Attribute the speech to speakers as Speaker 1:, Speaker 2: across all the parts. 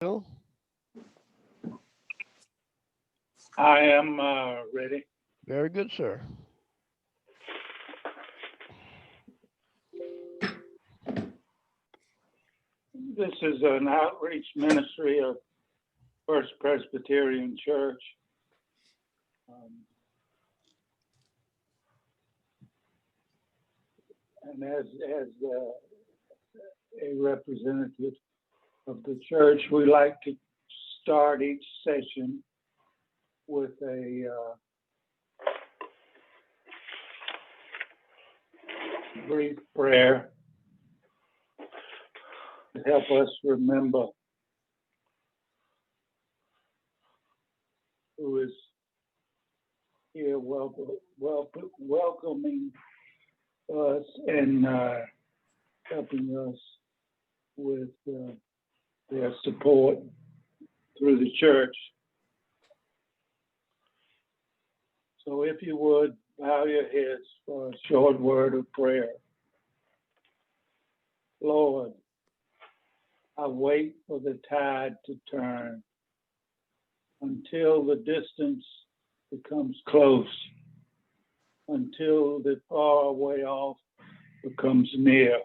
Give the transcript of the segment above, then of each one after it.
Speaker 1: Bill?
Speaker 2: I am ready.
Speaker 1: Very good, sir.
Speaker 2: This is an outreach ministry of First Presbyterian Church. And as a representative of the church, we like to start each session with a brief prayer to help us remember who is here welcoming us and helping us with their support through the church. So if you would, bow your heads for a short word of prayer. Lord, I wait for the tide to turn until the distance becomes close, until the far way off becomes near,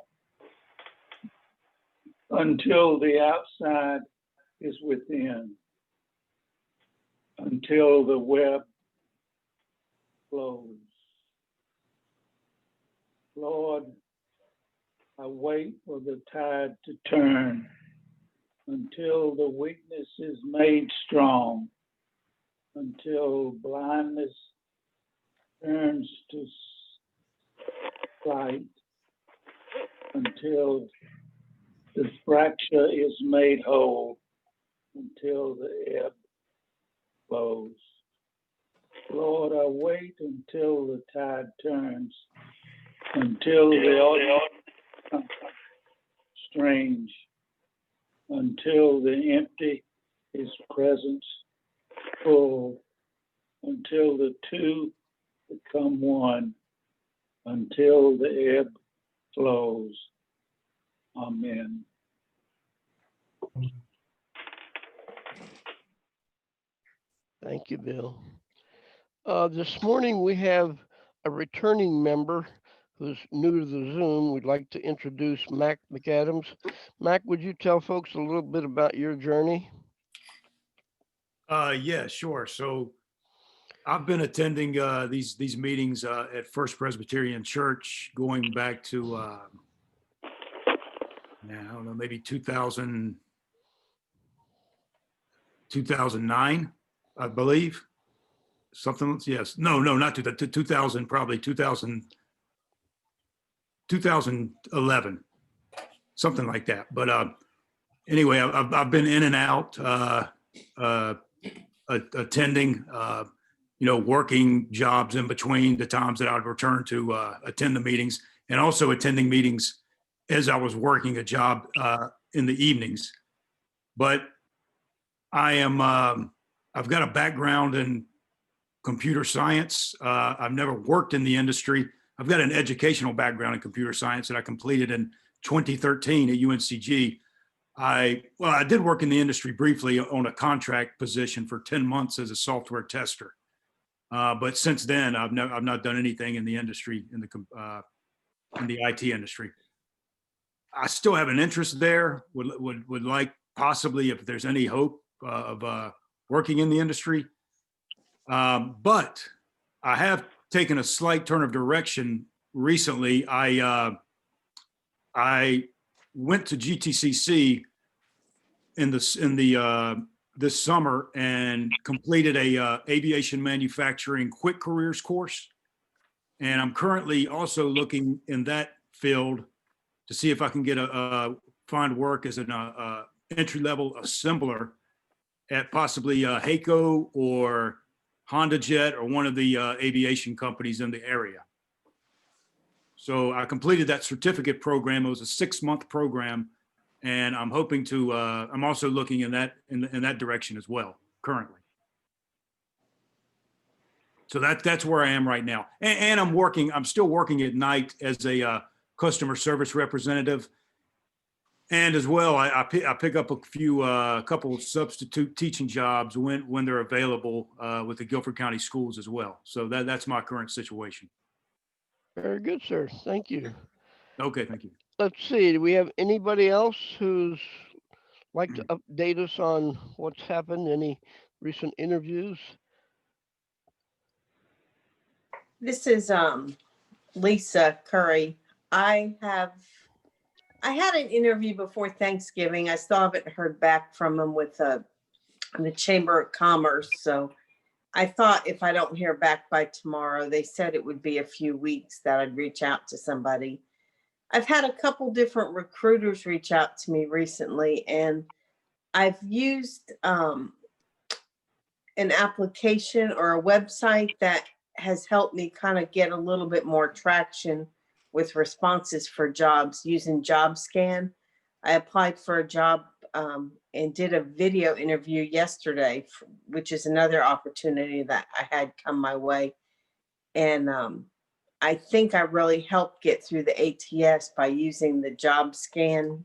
Speaker 2: until the outside is within, until the web flows. Lord, I wait for the tide to turn until the weakness is made strong, until blindness turns to sight, until the fracture is made whole, until the ebb flows. Lord, I wait until the tide turns, until the ordinary becomes strange, until the empty is presence full, until the two become one, until the ebb flows. Amen.
Speaker 1: Thank you, Bill. This morning we have a returning member who's new to the Zoom. We'd like to introduce Mac McAdams. Mac, would you tell folks a little bit about your journey?
Speaker 3: Yeah, sure. So I've been attending these meetings at First Presbyterian Church going back to I don't know, maybe 2009, I believe. Something, yes. No, not 2000, probably 2011, something like that. But anyway, I've been in and out, attending, working jobs in between the times that I'd return to attend the meetings, and also attending meetings as I was working a job in the evenings. But I've got a background in computer science. I've never worked in the industry. I've got an educational background in computer science that I completed in 2013 at UNCG. I did work in the industry briefly on a contract position for 10 months as a software tester. But since then, I've not done anything in the industry, in the IT industry. I still have an interest there. Would like possibly, if there's any hope of working in the industry. But I have taken a slight turn of direction recently. I went to GTCC this summer and completed a aviation manufacturing quick careers course. And I'm currently also looking in that field to see if I can get find work as an entry-level assembler at possibly HAECO or Honda Jet or one of the aviation companies in the area. So I completed that certificate program. It was a 6-month program, and I'm hoping to. I'm also looking in that direction as well currently. So that's where I am right now, and I'm still working at night as a customer service representative And as well, I pick up a few, couple of substitute teaching jobs when they're available with the Guilford County Schools as well. So that's my current situation.
Speaker 1: Very good, sir. Thank you.
Speaker 3: Okay, thank you.
Speaker 1: Let's see. Do we have anybody else who's like to update us on what's happened? Any recent interviews?
Speaker 4: This is Lisa Curry. I had an interview before Thanksgiving. I still haven't heard back from them with the Chamber of Commerce. So I thought if I don't hear back by tomorrow, they said it would be a few weeks that I'd reach out to somebody. I've had a couple different recruiters reach out to me recently, and I've used an application or a website that has helped me kind of get a little bit more traction with responses for jobs using JobScan. I applied for a job and did a video interview yesterday, which is another opportunity that I had come my way. And I think I really helped get through the ATS by using the JobScan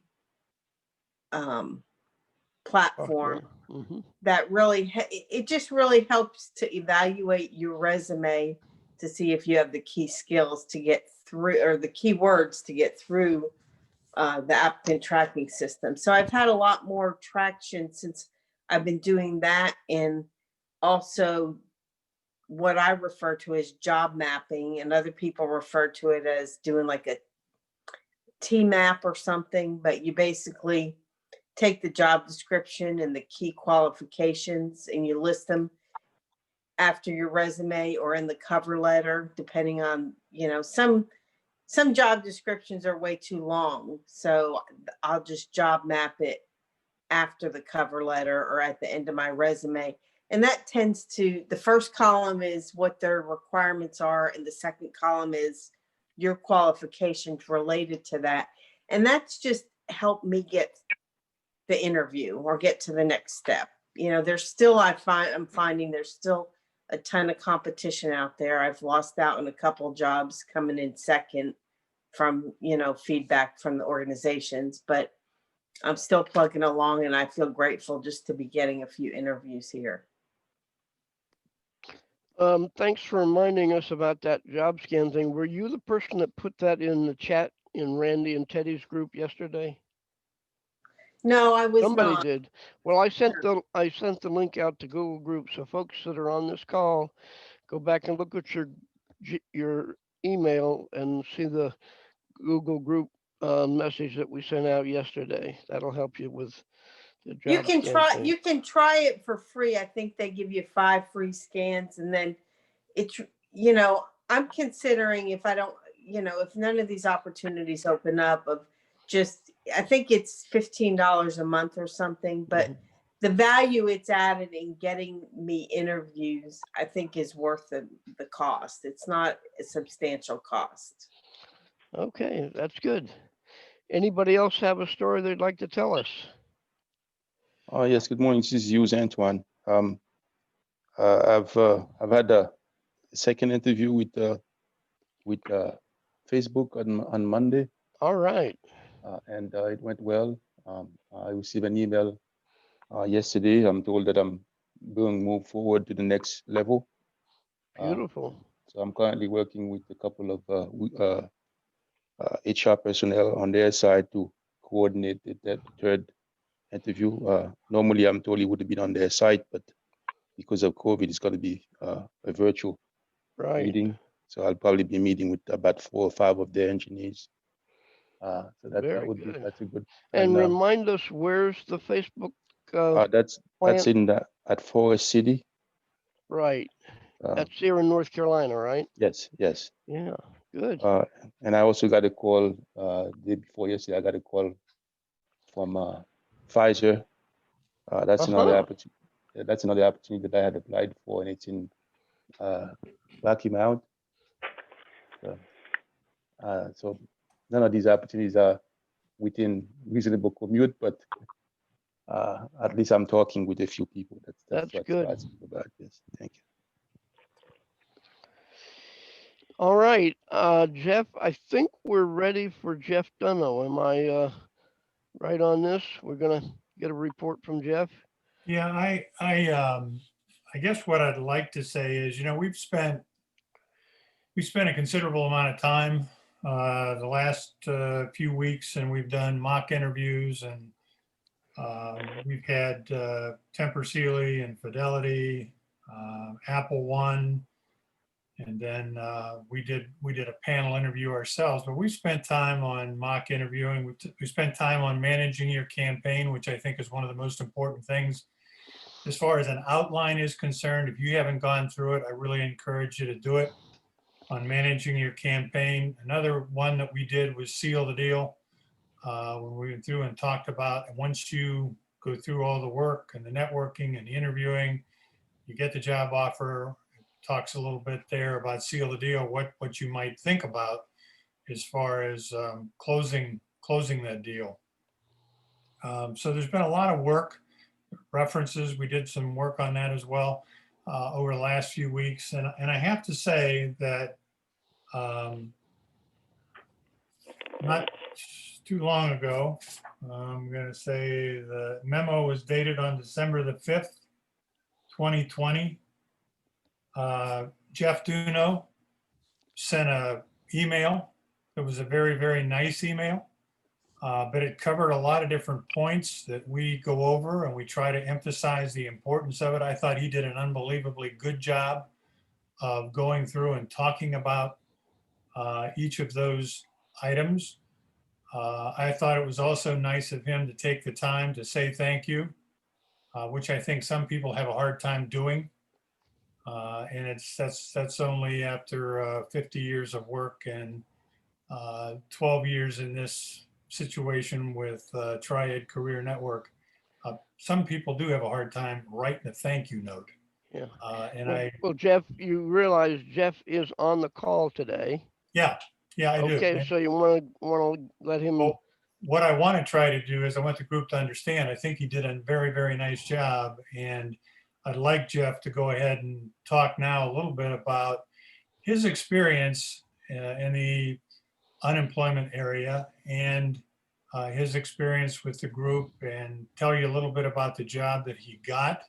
Speaker 4: platform.
Speaker 1: Mm-hmm.
Speaker 4: That really, it just really helps to evaluate your resume to see if you have the key skills to get through, or the keywords to get through the applicant tracking system. So I've had a lot more traction since I've been doing that, and also what I refer to as job mapping, and other people refer to it as doing like a T-map or something, but you basically take the job description and the key qualifications and you list them after your resume or in the cover letter, depending on, some job descriptions are way too long. So I'll just job map it after the cover letter or at the end of my resume. And that tends to, the first column is what their requirements are, and the second column is your qualifications related to that. And that's just helped me get the interview or get to the next step. There's still, I'm finding there's still a ton of competition out there. I've lost out on a couple jobs coming in second from, feedback from the organizations, but I'm still plugging along, and I feel grateful just to be getting a few interviews here.
Speaker 1: Thanks for reminding us about that job scan thing. Were you the person that put that in the chat in Randy and Teddy's group yesterday?
Speaker 4: No, I was
Speaker 1: Somebody
Speaker 4: not.
Speaker 1: did. Well, I sent the link out to Google Group, so folks that are on this call, go back and look at your email and see the Google Group message that we sent out yesterday. That'll help you with the job
Speaker 4: You can
Speaker 1: scan thing.
Speaker 4: you can try it for free. I think they give you 5 free scans, and then it's, I'm considering, if I don't, if none of these opportunities open up, of just, I think it's $15 a month or something, but
Speaker 1: Mhm.
Speaker 4: the value it's added in getting me interviews, I think, is worth the cost. It's not a substantial cost.
Speaker 1: Okay, that's good. Anybody else have a story they'd like to tell us?
Speaker 5: Oh yes, good morning. This is Hughes Antoine. I've had a second interview with Facebook on Monday,
Speaker 1: All right.
Speaker 5: and it went well. I received an email yesterday. I'm told that I'm going to move forward to the next level.
Speaker 1: Beautiful.
Speaker 5: So I'm currently working with a couple of HR personnel on their side to coordinate that third interview. Normally, I'm told it would have been on their site, but because of COVID, it's going to be a virtual
Speaker 1: Right.
Speaker 5: meeting. So I'll probably be meeting with about 4 or 5 of their engineers. So
Speaker 1: Very good.
Speaker 5: that's a good.
Speaker 1: And remind us, where's the Facebook
Speaker 5: that's
Speaker 1: plant?
Speaker 5: in at Forest City.
Speaker 1: Right. That's here in North Carolina, right?
Speaker 5: Yes.
Speaker 1: Yeah. Good.
Speaker 5: And I also got a call day before yesterday. I got a call from Pfizer. That's another opportunity. That's another opportunity that I had applied for, and it's in Rocky Mount. So none of these opportunities are within reasonable commute, but at least I'm talking with a few people. That's
Speaker 1: good.
Speaker 5: That's about. Yes, thank you.
Speaker 1: All right, Jeff. I think we're ready for Jeff Dunno. Am I right on this? We're gonna get a report from Jeff.
Speaker 6: Yeah, I guess what I'd like to say is, we spent a considerable amount of time the last few weeks, and we've done mock interviews, and we've had Temper Sealy and Fidelity, Apple One, and then we did a panel interview ourselves. But we spent time on mock interviewing. We spent time on managing your campaign, which I think is one of the most important things. As far as an outline is concerned, if you haven't gone through it, I really encourage you to do it on managing your campaign. Another one that we did was seal the deal. When we went through and talked about, and once you go through all the work and the networking and the interviewing, you get the job offer. It talks a little bit there about seal the deal, what you might think about as far as closing that deal. So there's been a lot of work. References, we did some work on that as well over the last few weeks. And I have to say that not too long ago, I'm going to say the memo was dated on December the 5th, 2020. Jeff Duno sent an email. It was a very, very nice email. But it covered a lot of different points that we go over, and we try to emphasize the importance of it. I thought he did an unbelievably good job of going through and talking about each of those items. I thought it was also nice of him to take the time to say thank you, which I think some people have a hard time doing. And that's only after 50 years of work and 12 years in this situation with Triad Career Network. Some people do have a hard time writing a thank you note.
Speaker 1: Yeah.
Speaker 6: And
Speaker 1: Well, Jeff, you realize Jeff is on the call today.
Speaker 6: yeah, I do.
Speaker 1: Okay, so you want to let him.
Speaker 6: Well, what I want to try to do is I want the group to understand, I think he did a very, very nice job. And I'd like Jeff to go ahead and talk now a little bit about his experience in the unemployment area and his experience with the group, and tell you a little bit about the job that he got,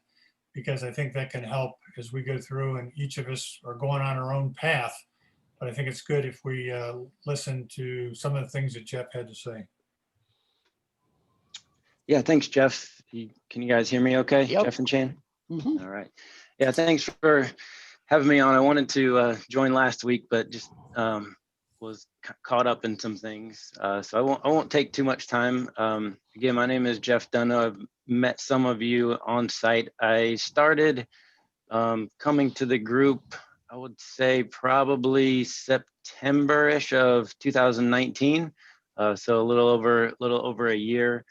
Speaker 6: because I think that can help as we go through, and each of us are going on our own path. But I think it's good if we listen to some of the things that Jeff had to say.
Speaker 7: Yeah, thanks, Jeff. Can you guys hear me okay?
Speaker 1: Yep.
Speaker 7: Jeff and Chan?
Speaker 1: Mhm.
Speaker 7: All right. Yeah, thanks for having me on. I wanted to join last week, but just was caught up in some things. So I won't take too much time. Again, my name is Jeff Dunno. I've met some of you on site. I started coming to the group, I would say probably September-ish of 2019. So a little over a year.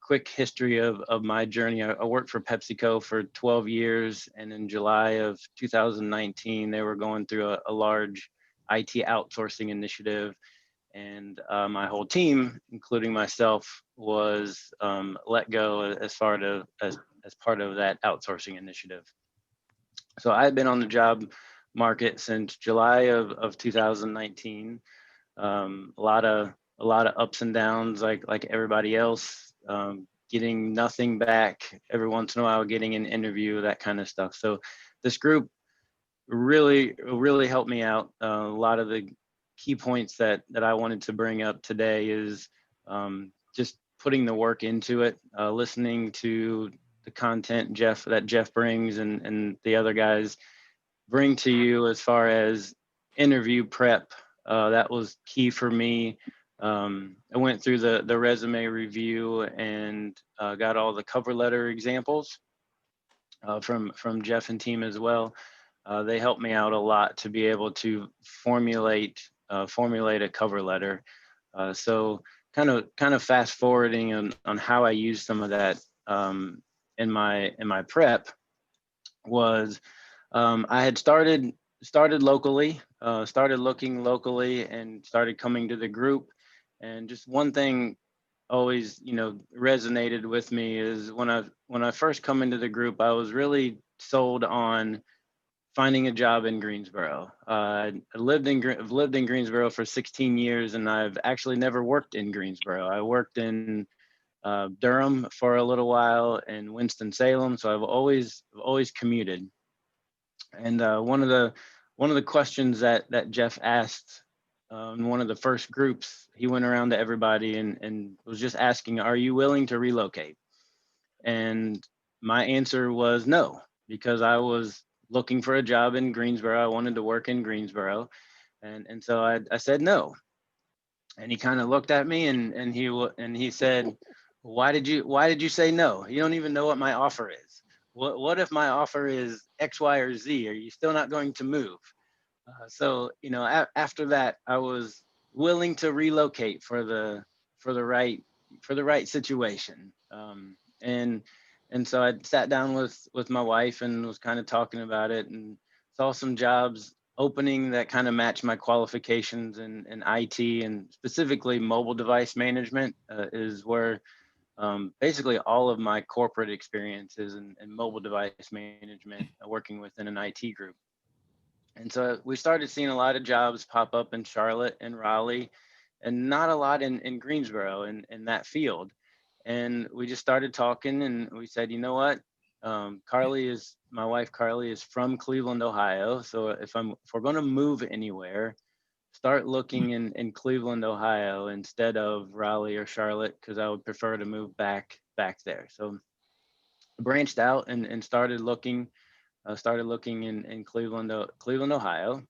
Speaker 7: Quick history of my journey. I worked for PepsiCo for 12 years, and in July of 2019, they were going through a large IT outsourcing initiative, and my whole team, including myself, was let go as part of that outsourcing initiative. So I had been on the job market since July of 2019. A lot of ups and downs, like everybody else. Getting nothing back every once in a while, getting an interview, that kind of stuff. So this group really helped me out. A lot of the key points that I wanted to bring up today is just putting the work into it, listening to the content that Jeff brings and the other guys bring to you as far as interview prep. That was key for me. I went through the resume review and got all the cover letter examples from Jeff and team as well. They helped me out a lot to be able to formulate a cover letter. So kind of fast forwarding on how I used some of that in my prep was I had started locally, started looking locally, and started coming to the group. And just one thing always, resonated with me is when I first come into the group, I was really sold on finding a job in Greensboro. I've lived in Greensboro for 16 years, and I've actually never worked in Greensboro. I worked in Durham for a little while and Winston-Salem, so I've always commuted. And one of the questions that Jeff asked in one of the first groups, he went around to everybody and was just asking, "Are you willing to relocate?" And my answer was no, because I was looking for a job in Greensboro. I wanted to work in Greensboro, and so I said no. And he kind of looked at me and he said, "Why did you say no? You don't even know what my offer is. What if my offer is X, Y, or Z? Are you still not going to move?" So after that, I was willing to relocate for the right situation. And so I sat down with my wife and was kind of talking about it, and saw some jobs opening that kind of matched my qualifications in IT, and specifically mobile device management is where basically all of my corporate experiences in mobile device management, working within an IT group. And so we started seeing a lot of jobs pop up in Charlotte and Raleigh, and not a lot in Greensboro in that field. And we just started talking, and we said, you know what? My wife Carly is from Cleveland, Ohio. So if we're going to move anywhere, start looking in Cleveland, Ohio, instead of Raleigh or Charlotte, because I would prefer to move back there. So I branched out and started looking. Started looking in Cleveland, Ohio,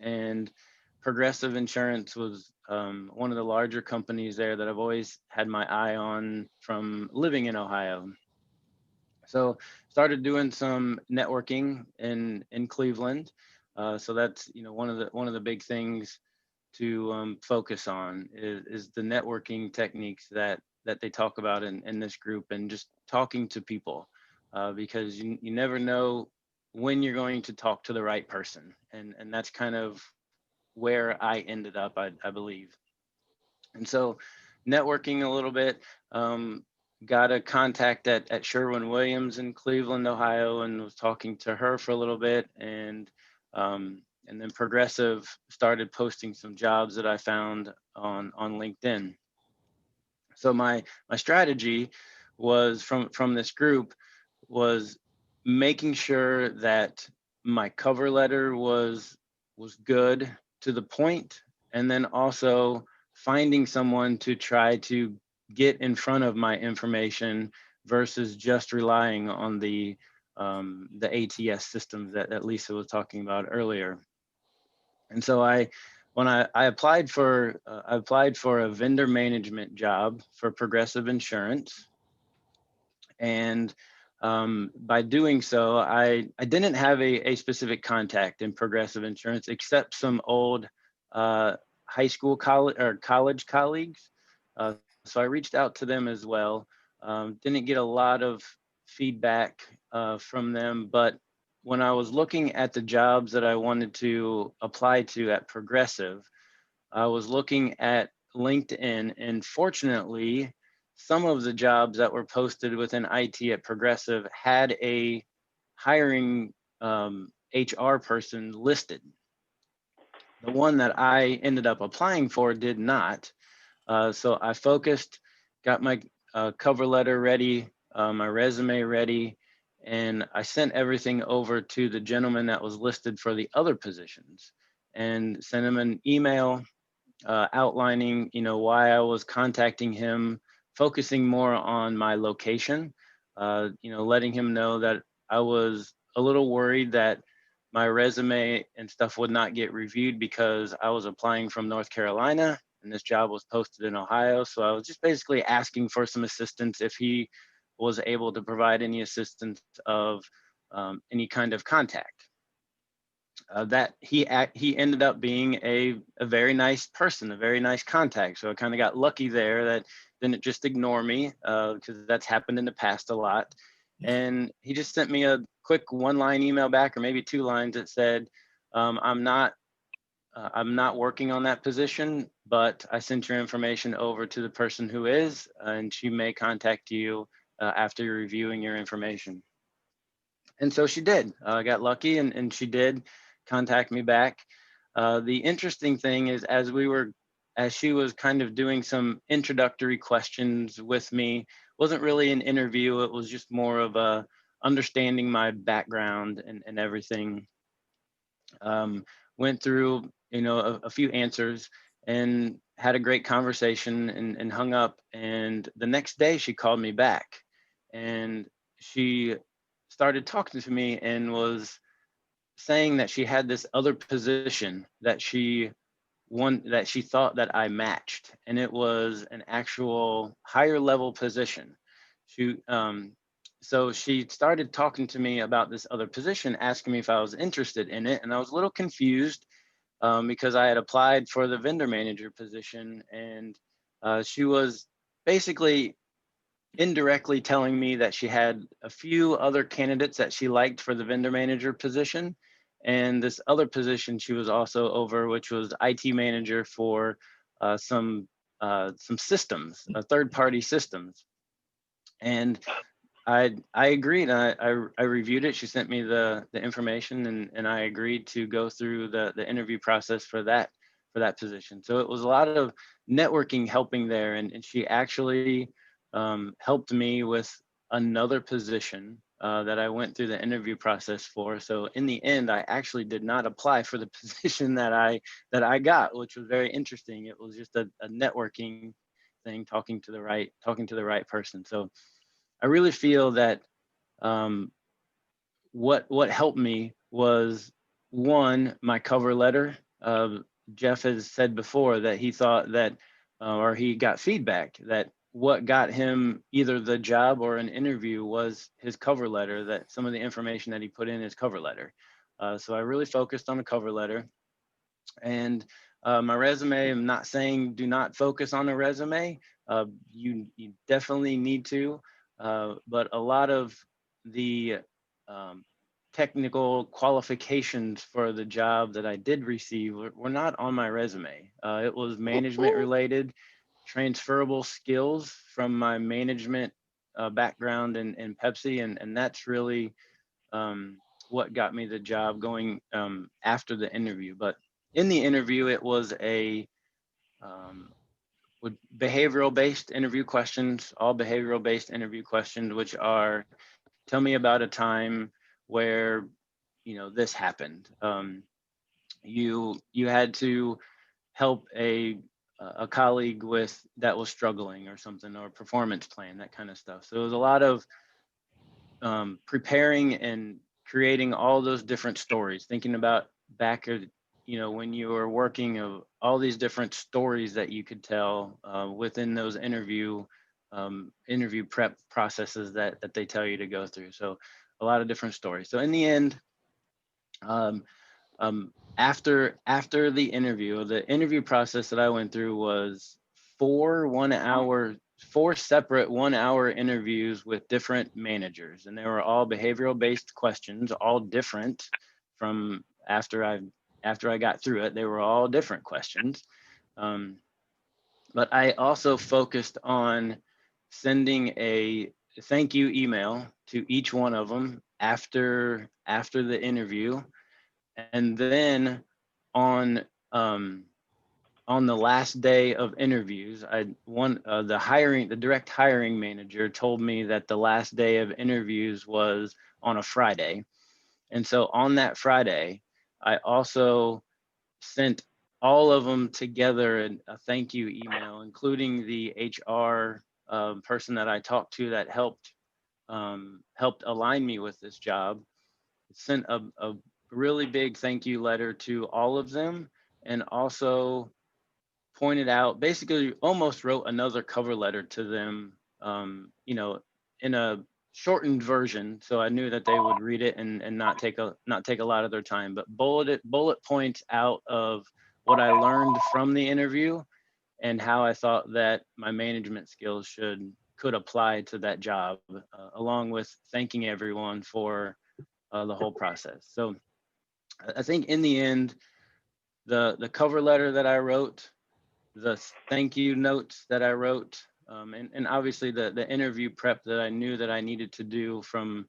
Speaker 7: and Progressive Insurance was one of the larger companies there that I've always had my eye on from living in Ohio. So started doing some networking in Cleveland. So that's one of the big things to focus on is the networking techniques that they talk about in this group, and just talking to people, because you never know when you're going to talk to the right person, and that's kind of where I ended up, I believe. And so networking a little bit, got a contact at Sherwin-Williams in Cleveland, Ohio, and was talking to her for a little bit. And then Progressive started posting some jobs that I found on LinkedIn. So my strategy was from this group was making sure that my cover letter was good, to the point, and then also finding someone to try to get in front of my information versus just relying on the ATS systems that Lisa was talking about earlier. And so when I applied for a vendor management job for Progressive Insurance. And by doing so, I didn't have a specific contact in Progressive Insurance, except some old high school, college colleagues. So I reached out to them as well. Didn't get a lot of feedback from them, but when I was looking at the jobs that I wanted to apply to at Progressive, I was looking at LinkedIn, and fortunately, some of the jobs that were posted within IT at Progressive had a hiring HR person listed. The one that I ended up applying for did not. So I focused, got my cover letter ready, my resume ready, and I sent everything over to the gentleman that was listed for the other positions, and sent him an email outlining, why I was contacting him, focusing more on my location, letting him know that I was a little worried that my resume and stuff would not get reviewed because I was applying from North Carolina and this job was posted in Ohio. So I was just basically asking for some assistance if he was able to provide any assistance of any kind of contact. That he ended up being a very nice person, a very nice contact. So I kind of got lucky there that didn't just ignore me, because that's happened in the past a lot. And he just sent me a quick one-line email back, or maybe 2 lines, that said, I'm not working on that position, but I sent your information over to the person who is, and she may contact you after reviewing your information. And so she did. I got lucky, and she did contact me back. The interesting thing is, as she was kind of doing some introductory questions with me, wasn't really an interview. It was just more of a understanding my background and everything. Went through, a few answers and had a great conversation, and hung up. And the next day she called me back, and she started talking to me and was saying that she had this other position that she thought that I matched, and it was an actual higher level position. So she started talking to me about this other position, asking me if I was interested in it, and I was a little confused, because I had applied for the vendor manager position, and she was basically indirectly telling me that she had a few other candidates that she liked for the vendor manager position. And this other position she was also over, which was IT manager for some systems, third-party systems. And I agreed. I reviewed it. She sent me the information, and I agreed to go through the interview process for that position. So it was a lot of networking helping there, and she actually helped me with another position that I went through the interview process for. So in the end, I actually did not apply for the position that I got, which was very interesting. It was just a networking thing, talking to the right person. So I really feel that what helped me was, one, my cover letter. Jeff has said before that he thought that, or he got feedback that what got him either the job or an interview was his cover letter, that some of the information that he put in his cover letter. So I really focused on the cover letter. And my resume, I'm not saying do not focus on a resume. You definitely need to, but a lot of the technical qualifications for the job that I did receive were not on my resume. It was management related, transferable skills from my management background in Pepsi, and that's really what got me the job going after the interview. But in the interview, it was a with behavioral based interview questions, all behavioral based interview questions, which are, tell me about a time where this happened. You had to help a colleague with that was struggling or something, or a performance plan, that kind of stuff. So it was a lot of preparing and creating all those different stories, thinking about back at, when you were working, of all these different stories that you could tell within those interview prep processes that they tell you to go through. So a lot of different stories. So in the end, after the interview process that I went through was 4 separate 1-hour interviews with different managers, and they were all behavioral based questions, all different from after I got through it. They were all different questions. But I also focused on sending a thank you email to each one of them after the interview. And then on the last day of interviews, the direct hiring manager told me that the last day of interviews was on a Friday. And so on that Friday, I also sent all of them together a thank you email, including the HR person that I talked to that helped align me with this job. Sent a really big thank you letter to all of them, and also pointed out, basically almost wrote another cover letter to them, in a shortened version. So I knew that they would read it and not take a lot of their time, but bullet points out of what I learned from the interview and how I thought that my management skills could apply to that job, along with thanking everyone for the whole process. So I think in the end, the cover letter that I wrote, the thank you notes that I wrote, and obviously the interview prep that I knew that I needed to do from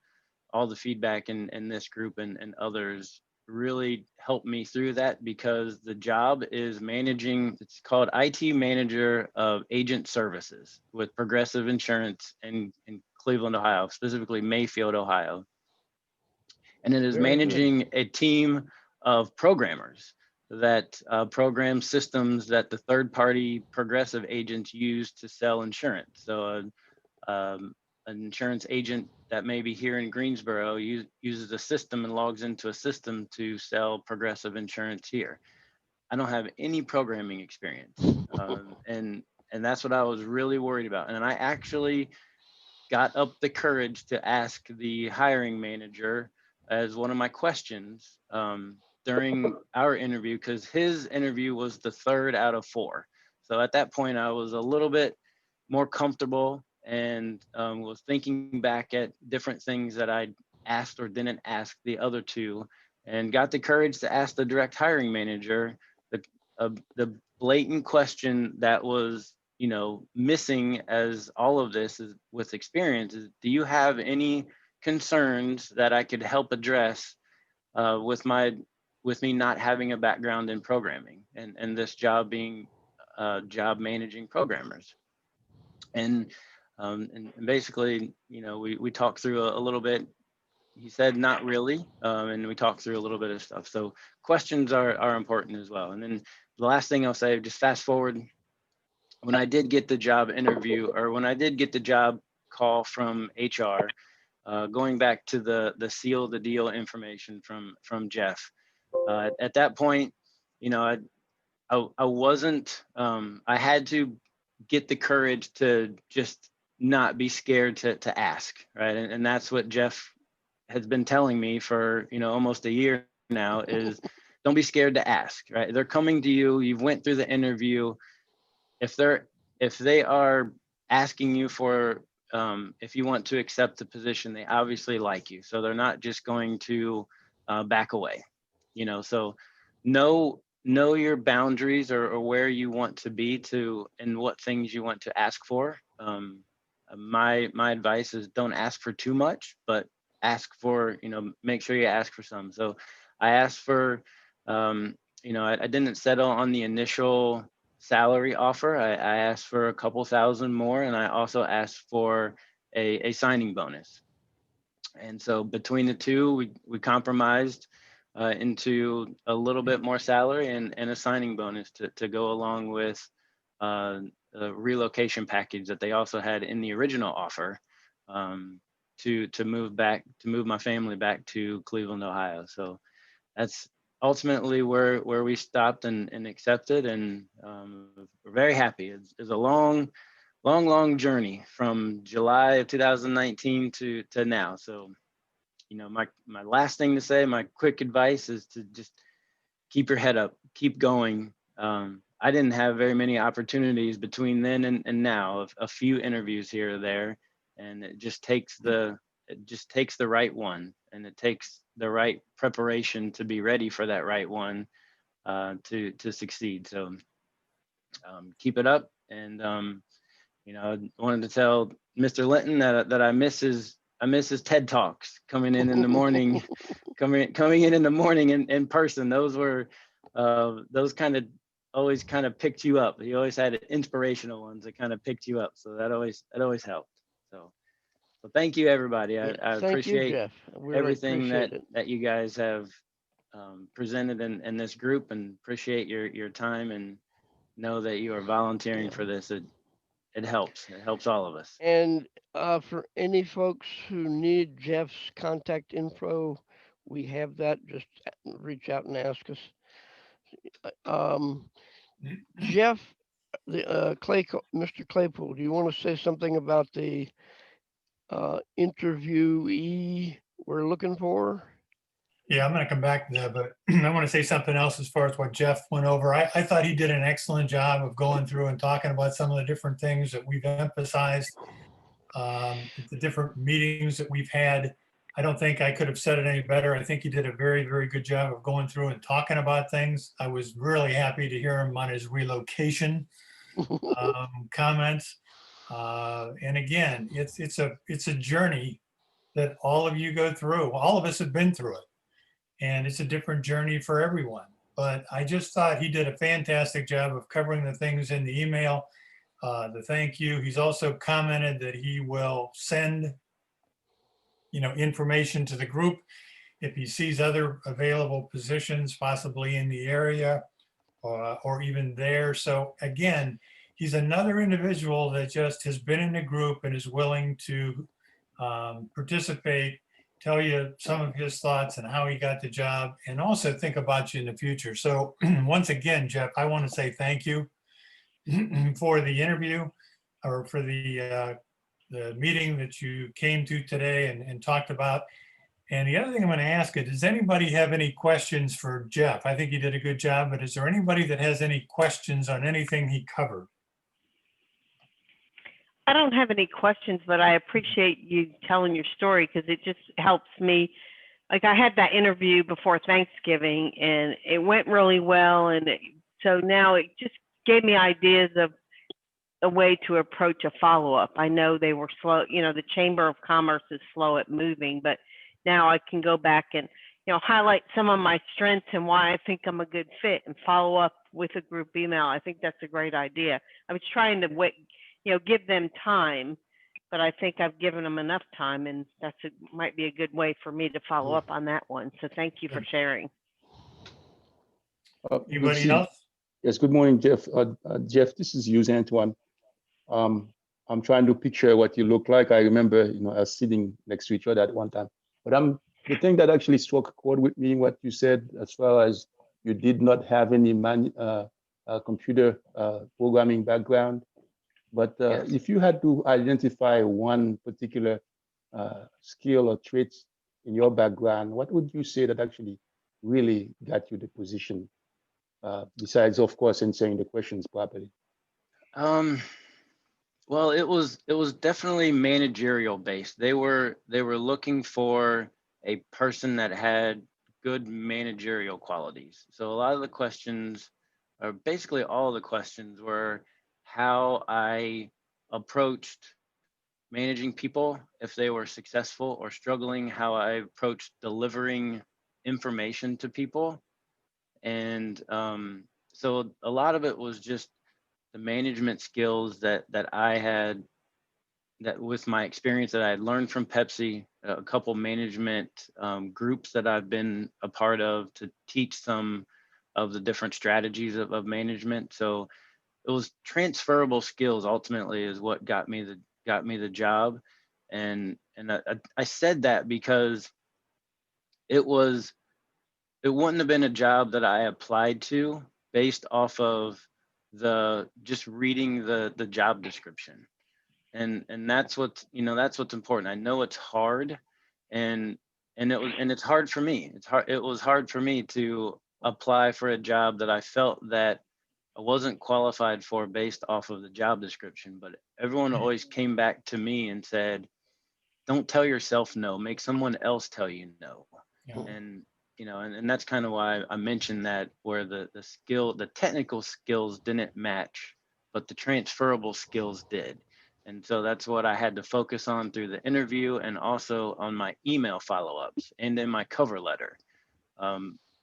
Speaker 7: all the feedback in this group and others really helped me through that, because the job is managing, it's called IT Manager of Agent Services with Progressive Insurance in Cleveland, Ohio, specifically Mayfield, Ohio. And it is
Speaker 1: Very good.
Speaker 7: managing a team of programmers that program systems that the third-party Progressive agents use to sell insurance. So an insurance agent that may be here in Greensboro uses a system and logs into a system to sell Progressive insurance here. I don't have any programming experience, and that's what I was really worried about. And I actually got up the courage to ask the hiring manager as one of my questions during our interview, because his interview was the 3rd out of 4. So at that point, I was a little bit more comfortable and was thinking back at different things that I asked or didn't ask the other 2, and got the courage to ask the direct hiring manager the blatant question that was, missing as all of this is with experience is, do you have any concerns that I could help address with me not having a background in programming and this job being job managing programmers? And basically, we talked through a little bit. He said not really, and we talked through a little bit of stuff. So questions are important as well. And then the last thing I'll say, just fast forward, when I did get the job interview, or when I did get the job call from HR, going back to the seal the deal information from Jeff, at that point, I wasn't, I had to get the courage to just not be scared to ask, right? And that's what Jeff has been telling me for, almost a year now, is don't be scared to ask, right? They're coming to you, you've went through the interview. If they are asking you for, if you want to accept the position, they obviously like you. So they're not just going to back away, so know your boundaries or where you want to be and what things you want to ask for. My advice is don't ask for too much, but ask for, make sure you ask for some. So I asked for, I didn't settle on the initial salary offer. I asked for a couple thousand more, and I also asked for a signing bonus. And so between the two, we compromised into a little bit more salary and a signing bonus to go along with the relocation package that they also had in the original offer, to move my family back to Cleveland, Ohio. So that's ultimately where we stopped and accepted, and we're very happy. It's a long journey from July of 2019 to now. So, my last thing to say, my quick advice is to just keep your head up, keep going. I didn't have very many opportunities between then and now, a few interviews here or there, and it just takes the right one, and it takes the right preparation to be ready for that right one to succeed. So keep it up. And I wanted to tell Mr. Linton that I miss his TED Talks coming in the morning, coming in the morning in person. Those were those always kind of picked you up. He always had inspirational ones that kind of picked you up. So that always helped. So thank you, everybody. I
Speaker 1: Thank you,
Speaker 7: appreciate
Speaker 1: Jeff. I really
Speaker 7: everything
Speaker 1: appreciate
Speaker 7: that you guys have presented in this group, and appreciate your time, and know that you are volunteering
Speaker 1: Yeah.
Speaker 7: for this. It helps. It helps all of us.
Speaker 1: And for any folks who need Jeff's contact info, we have that. Just reach out and ask us. Jeff, Mr. Claypool, do you want to say something about the interviewee we're looking for?
Speaker 6: Yeah, I'm going to come back to that, but I want to say something else as far as what Jeff went over. I thought he did an excellent job of going through and talking about some of the different things that we've emphasized, the different meetings that we've had. I don't think I could have said it any better. I think he did a very, very good job of going through and talking about things. I was really happy to hear him on his relocation comments. And again, it's a journey that all of you go through. All of us have been through it, and it's a different journey for everyone. But I just thought he did a fantastic job of covering the things in the email, the thank you. He's also commented that he will send, information to the group if he sees other available positions, possibly in the area or even there. So again, he's another individual that just has been in the group and is willing to participate, tell you some of his thoughts and how he got the job, and also think about you in the future. So once again, Jeff, I want to say thank you for the interview, or for the meeting that you came to today and talked about. And the other thing I'm going to ask is, does anybody have any questions for Jeff? I think he did a good job, but is there anybody that has any questions on anything he covered?
Speaker 8: I don't have any questions, but I appreciate you telling your story, because it just helps me. Like, I had that interview before Thanksgiving and it went really well. And so now it just gave me ideas of a way to approach a follow-up. I know they were slow, the Chamber of Commerce is slow at moving, but now I can go back and, highlight some of my strengths and why I think I'm a good fit and follow up with a group email. I think that's a great idea. I was trying to wait, give them time, but I think I've given them enough time, and might be a good way for me to follow up on that one. So thank you for sharing.
Speaker 6: Anybody else?
Speaker 5: Yes, good morning, Jeff. Jeff, this is you, Antoine. I'm trying to picture what you look like. I remember, us sitting next to each other at one time. But the thing that actually struck a chord with me, what you said, as well as you did not have any computer programming background. But
Speaker 7: Yes.
Speaker 5: if you had to identify one particular skill or trait in your background, what would you say that actually really got you the position? Besides, of course, answering the questions properly.
Speaker 7: Well, it was definitely managerial based. They were looking for a person that had good managerial qualities. So a lot of the questions, or basically all of the questions, were how I approached managing people if they were successful or struggling, how I approached delivering information to people. And so a lot of it was just the management skills that I had, that with my experience that I had learned from Pepsi, a couple management groups that I've been a part of to teach some of the different strategies of management. So it was transferable skills ultimately is what got me the job. And I said that because it wouldn't have been a job that I applied to based off of just reading the job description. And that's what's important. I know it's hard, and it's hard for me. It was hard for me to apply for a job that I felt that I wasn't qualified for based off of the job description. But everyone always came back to me and said, don't tell yourself no, make someone else tell you no.
Speaker 6: Yeah.
Speaker 7: And that's kind of why I mentioned that, where the technical skills didn't match, but the transferable skills did. And so that's what I had to focus on through the interview, and also on my email follow-ups and in my cover letter.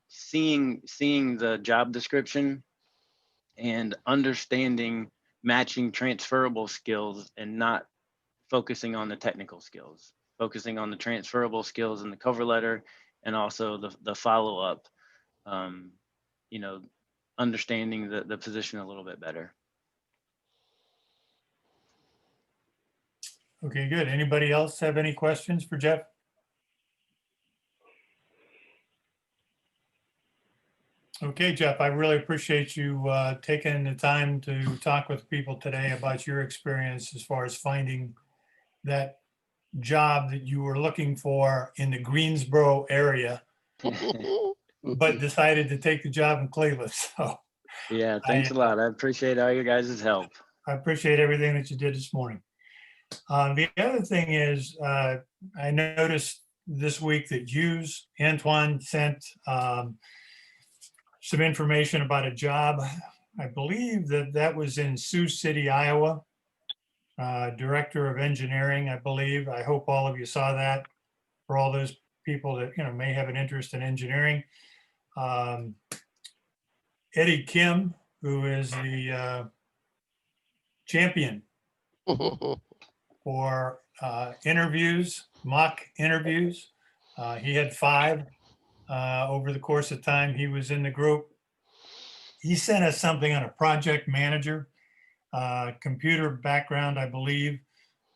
Speaker 7: Seeing the job description and understanding matching transferable skills, and not focusing on the technical skills, focusing on the transferable skills in the cover letter, and also the follow-up, understanding the position a little bit better.
Speaker 6: Okay, good. Anybody else have any questions for Jeff? Okay, Jeff, I really appreciate you taking the time to talk with people today about your experience as far as finding that job that you were looking for in the Greensboro area, but decided to take the job in Cleveland. So
Speaker 7: Yeah, thanks a lot. I appreciate all your guys' help.
Speaker 6: I appreciate everything that you did this morning. The other thing is, I noticed this week that Antoine sent some information about a job. I believe that was in Sioux City, Iowa. Director of Engineering, I believe. I hope all of you saw that. for all those people that, may have an interest in engineering. Eddie Kim, who is the champion for interviews, mock interviews. He had 5 over the course of time he was in the group. He sent us something on a project manager, computer background, I believe,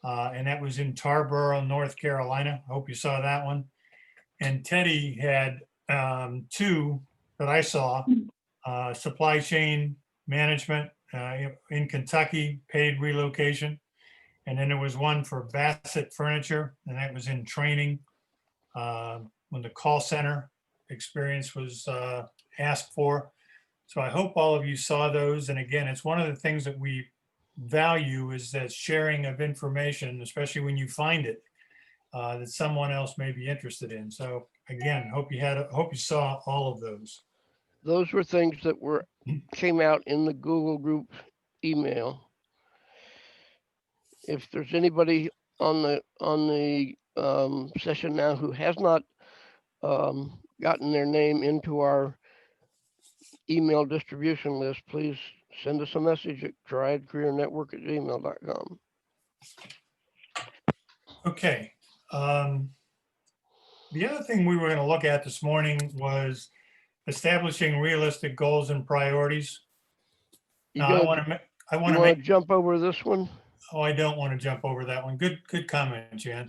Speaker 6: and that was in Tarboro, North Carolina. I hope you saw that one. And Teddy had 2 that I saw, supply chain management in Kentucky, paid relocation. And then there was one for Bassett Furniture, and that was in training when the call center experience was asked for. So I hope all of you saw those. And again, it's one of the things that we value is that sharing of information, especially when you find it, that someone else may be interested in. So again, hope you saw all of those.
Speaker 1: Those were things that came out in the Google group email. If there's anybody on the session now who has not gotten their name into our email distribution list, please send us a message at triadcareernetwork@gmail.com.
Speaker 6: Okay. The other thing we were going to look at this morning was establishing realistic goals and priorities.
Speaker 1: You
Speaker 6: Now,
Speaker 1: want
Speaker 6: I
Speaker 1: to
Speaker 6: want to
Speaker 1: jump over this one?
Speaker 6: Oh, I don't want to jump over that one. Good comment, Jan.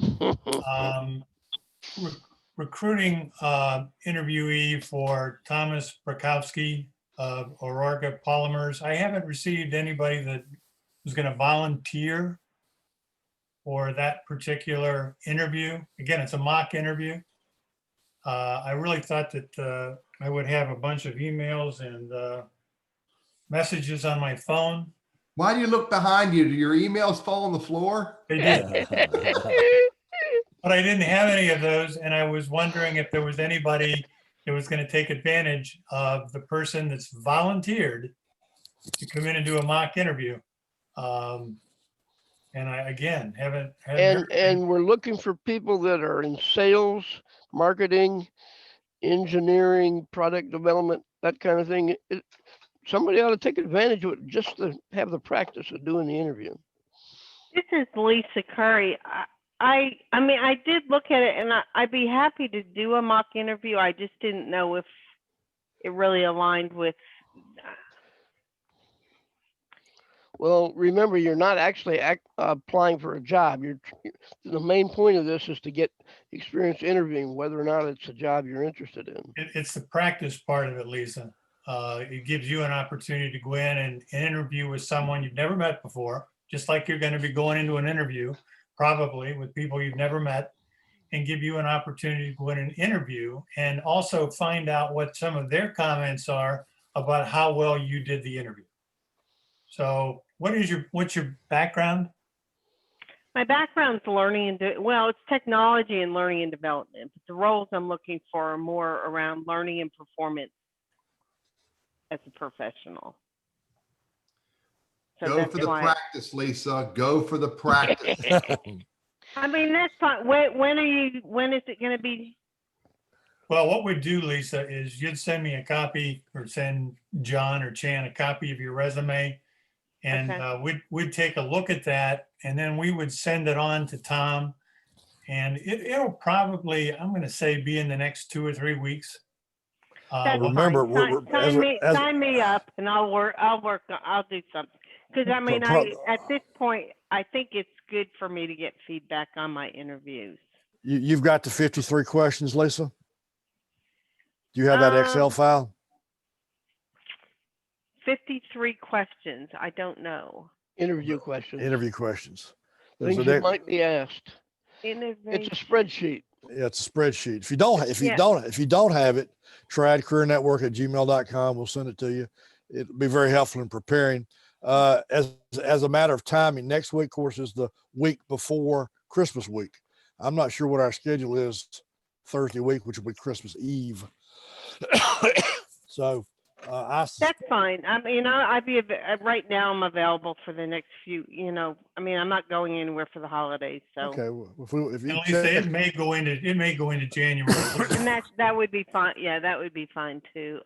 Speaker 6: Recruiting interviewee for Thomas Brakowski of Aurora Polymers. I haven't received anybody that was going to volunteer for that particular interview. Again, it's a mock interview. I really thought that I would have a bunch of emails and messages on my phone.
Speaker 9: Why do you look behind you? Do your emails fall on the floor?
Speaker 6: They did. But I didn't have any of those, and I was wondering if there was anybody that was going to take advantage of the person that's volunteered to come in and do a mock interview. And I, again, haven't
Speaker 1: and we're looking for people that are in sales, marketing, engineering, product development, that kind of thing. Somebody ought to take advantage of it just to have the practice of doing the interview.
Speaker 8: This is Lisa Curry. I mean, I did look at it, and I'd be happy to do a mock interview. I just didn't know if it really aligned with.
Speaker 1: Well, remember, you're not actually applying for a job. The main point of this is to get experience interviewing, whether or not it's a job you're interested in.
Speaker 6: It's the practice part of it, Lisa. It gives you an opportunity to go in and interview with someone you've never met before, just like you're going to be going into an interview, probably with people you've never met, and give you an opportunity to go in and interview and also find out what some of their comments are about how well you did the interview. So what's your background?
Speaker 8: My background's it's technology and learning and development, but the roles I'm looking for are more around learning and performance as a professional. So
Speaker 9: go for the practice, Lisa. Go for the practice.
Speaker 8: I mean, that's fine. When is it going to be?
Speaker 6: Well, what we'd do, Lisa, is you'd send me a copy or send John or Chan a copy of your resume. And
Speaker 8: Okay.
Speaker 6: We'd take a look at that, and then we would send it on to Tom. And it'll probably, I'm going to say, be in the next 2 or 3 weeks.
Speaker 8: That's
Speaker 10: remember,
Speaker 8: fine. Sign me up, and I'll do something. Because I mean, at this point, I think it's good for me to get feedback on my interviews.
Speaker 10: You've got the 53 questions, Lisa? Do you have that Excel file?
Speaker 8: 53 questions. I don't know.
Speaker 1: Interview questions.
Speaker 10: Interview questions.
Speaker 1: Things you might be asked. It's a spreadsheet.
Speaker 10: Yeah, it's a spreadsheet. If you don't have it, triadcareernetwork@gmail.com. We'll send it to you. It'll be very helpful in preparing. As a matter of timing, next week, of course, is the week before Christmas week. I'm not sure what our schedule is Thursday week, which will be Christmas Eve. So
Speaker 8: That's fine. I mean, I'd be, right now I'm available for the next few, I mean, I'm not going anywhere for the holidays, so.
Speaker 10: Okay, well, if you
Speaker 6: At least
Speaker 10: check,
Speaker 6: it may go into January.
Speaker 8: And that would be fine. Yeah, that would be fine too.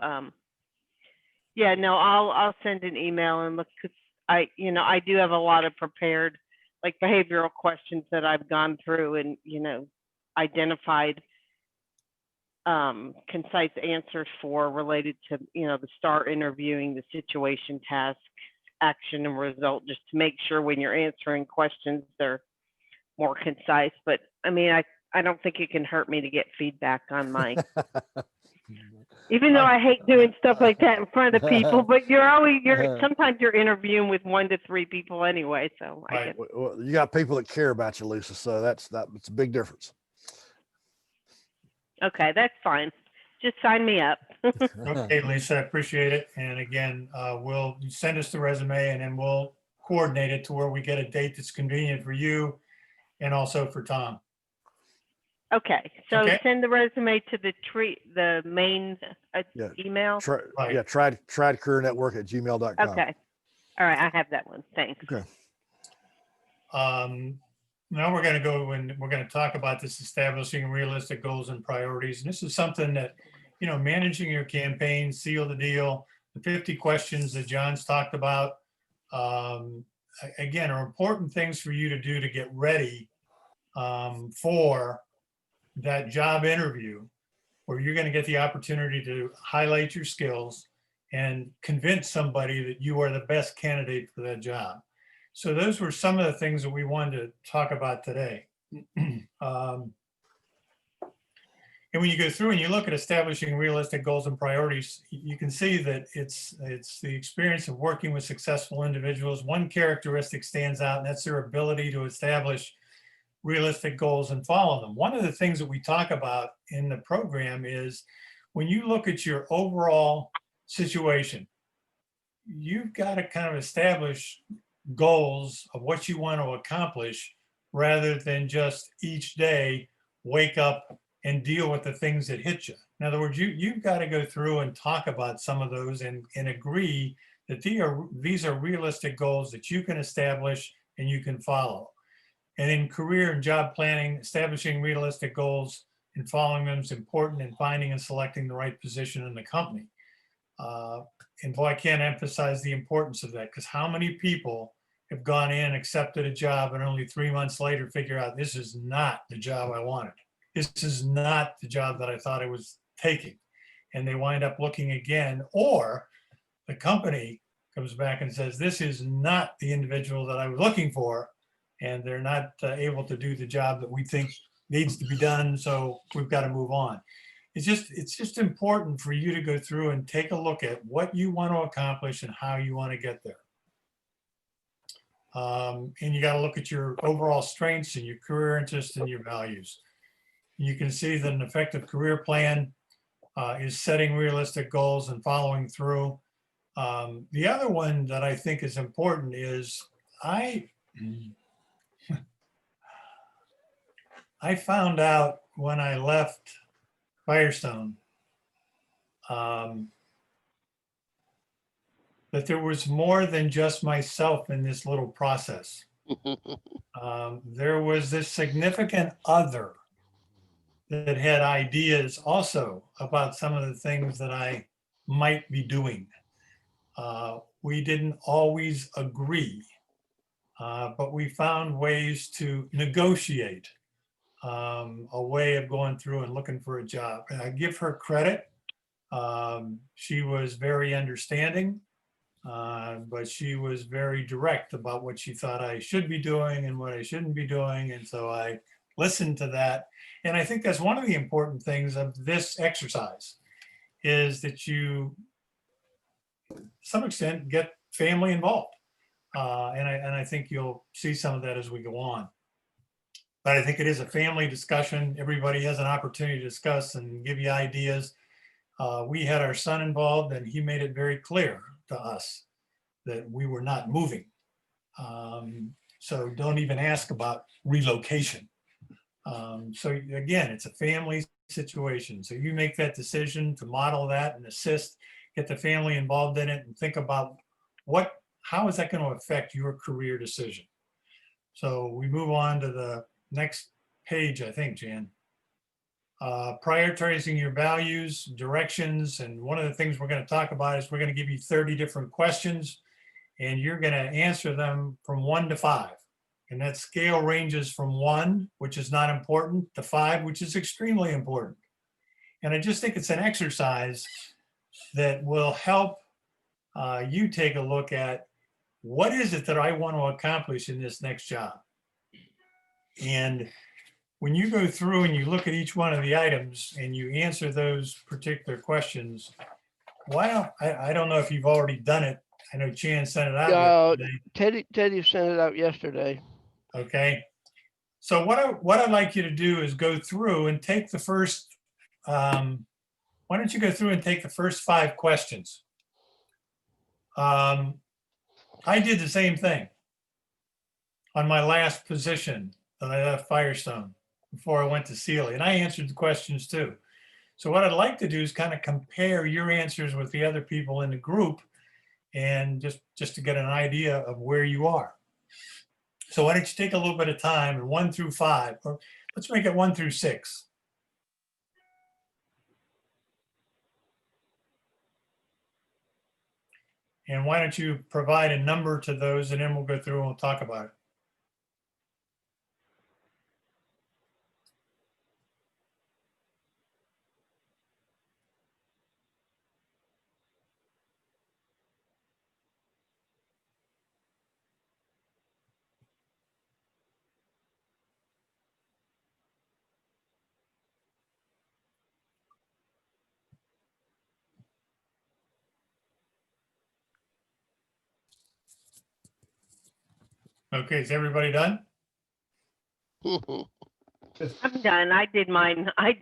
Speaker 8: Yeah, no, I'll send an email and look, cause I do have a lot of prepared, like behavioral questions that I've gone through and, identified concise answers for related to, the STAR interviewing, the situation, task, action, and result, just to make sure when you're answering questions, they're more concise. But I mean, I don't think it can hurt me to get feedback on my, even though I hate doing stuff like that in front of people, but sometimes you're interviewing with 1 to 3 people anyway. So I
Speaker 6: Right.
Speaker 8: guess,
Speaker 10: well, you got people that care about you, Lisa. So it's a big difference.
Speaker 8: okay, that's fine. Just sign me up.
Speaker 6: Okay, Lisa, I appreciate it. And again, we'll send us the resume and then we'll coordinate it to where we get a date that's convenient for you and also for Tom.
Speaker 8: Okay, so
Speaker 6: Okay.
Speaker 8: send the resume to the main
Speaker 10: Yeah.
Speaker 8: email.
Speaker 10: Yeah, tried career network at gmail.com.
Speaker 8: Okay. All right, I have that one. Thanks.
Speaker 10: Okay.
Speaker 6: Now we're going to go and we're going to talk about this establishing realistic goals and priorities. And this is something that, managing your campaign, seal the deal, the 50 questions that John's talked about, again, are important things for you to do to get ready for that job interview where you're going to get the opportunity to highlight your skills and convince somebody that you are the best candidate for that job. So those were some of the things that we wanted to talk about today. And when you go through and you look at establishing realistic goals and priorities, you can see that it's the experience of working with successful individuals. One characteristic stands out, and that's their ability to establish realistic goals and follow them. One of the things that we talk about in the program is when you look at your overall situation, you've got to kind of establish goals of what you want to accomplish rather than just each day wake up and deal with the things that hit you. In other words, you've got to go through and talk about some of those and agree that these are realistic goals that you can establish and you can follow. And in career and job planning, establishing realistic goals and following them is important in finding and selecting the right position in the company. And boy, I can't emphasize the importance of that, because how many people have gone in, accepted a job, and only 3 months later figure out this is not the job I wanted. This is not the job that I thought I was taking. And they wind up looking again, or the company comes back and says, this is not the individual that I was looking for. And they're not able to do the job that we think needs to be done. So we've got to move on. It's just important for you to go through and take a look at what you want to accomplish and how you want to get there. And you got to look at your overall strengths and your career interests and your values. You can see that an effective career plan is setting realistic goals and following through. The other one that I think is important is I found out when I left Firestone that there was more than just myself in this little process. There was this significant other that had ideas also about some of the things that I might be doing. We didn't always agree, but we found ways to negotiate a way of going through and looking for a job. And I give her credit. She was very understanding, but she was very direct about what she thought I should be doing and what I shouldn't be doing. And so I listened to that. And I think that's one of the important things of this exercise is that you, to some extent, get family involved. And I think you'll see some of that as we go on. But I think it is a family discussion. Everybody has an opportunity to discuss and give you ideas. We had our son involved, and he made it very clear to us that we were not moving. So don't even ask about relocation. So again, it's a family situation. So you make that decision to model that and assist. get the family involved in it, and think about how is that going to affect your career decision? So we move on to the next page, I think, Jan. Prioritizing your values, directions, and one of the things we're going to talk about is we're going to give you 30 different questions, and you're going to answer them from 1 to 5. And that scale ranges from 1, which is not important, to 5, which is extremely important. And I just think it's an exercise that will help you take a look at what is it that I want to accomplish in this next job. And when you go through and you look at each one of the items and you answer those particular questions, I don't know if you've already done it. I know Chan sent it out yesterday.
Speaker 1: Teddy sent it out yesterday.
Speaker 6: Okay. So what I'd like you to do is go through and take the first, why don't you go through and take the first 5 questions? I did the same thing on my last position that I left Firestone before I went to Sealy, and I answered the questions too. So what I'd like to do is kind of compare your answers with the other people in the group, and just to get an idea of where you are. So why don't you take a little bit of time, and 1 through 5, or let's make it 1 through 6. And why don't you provide a number to those, and then we'll go through and we'll talk about it. Okay, is everybody done?
Speaker 8: I'm done. I did mine. I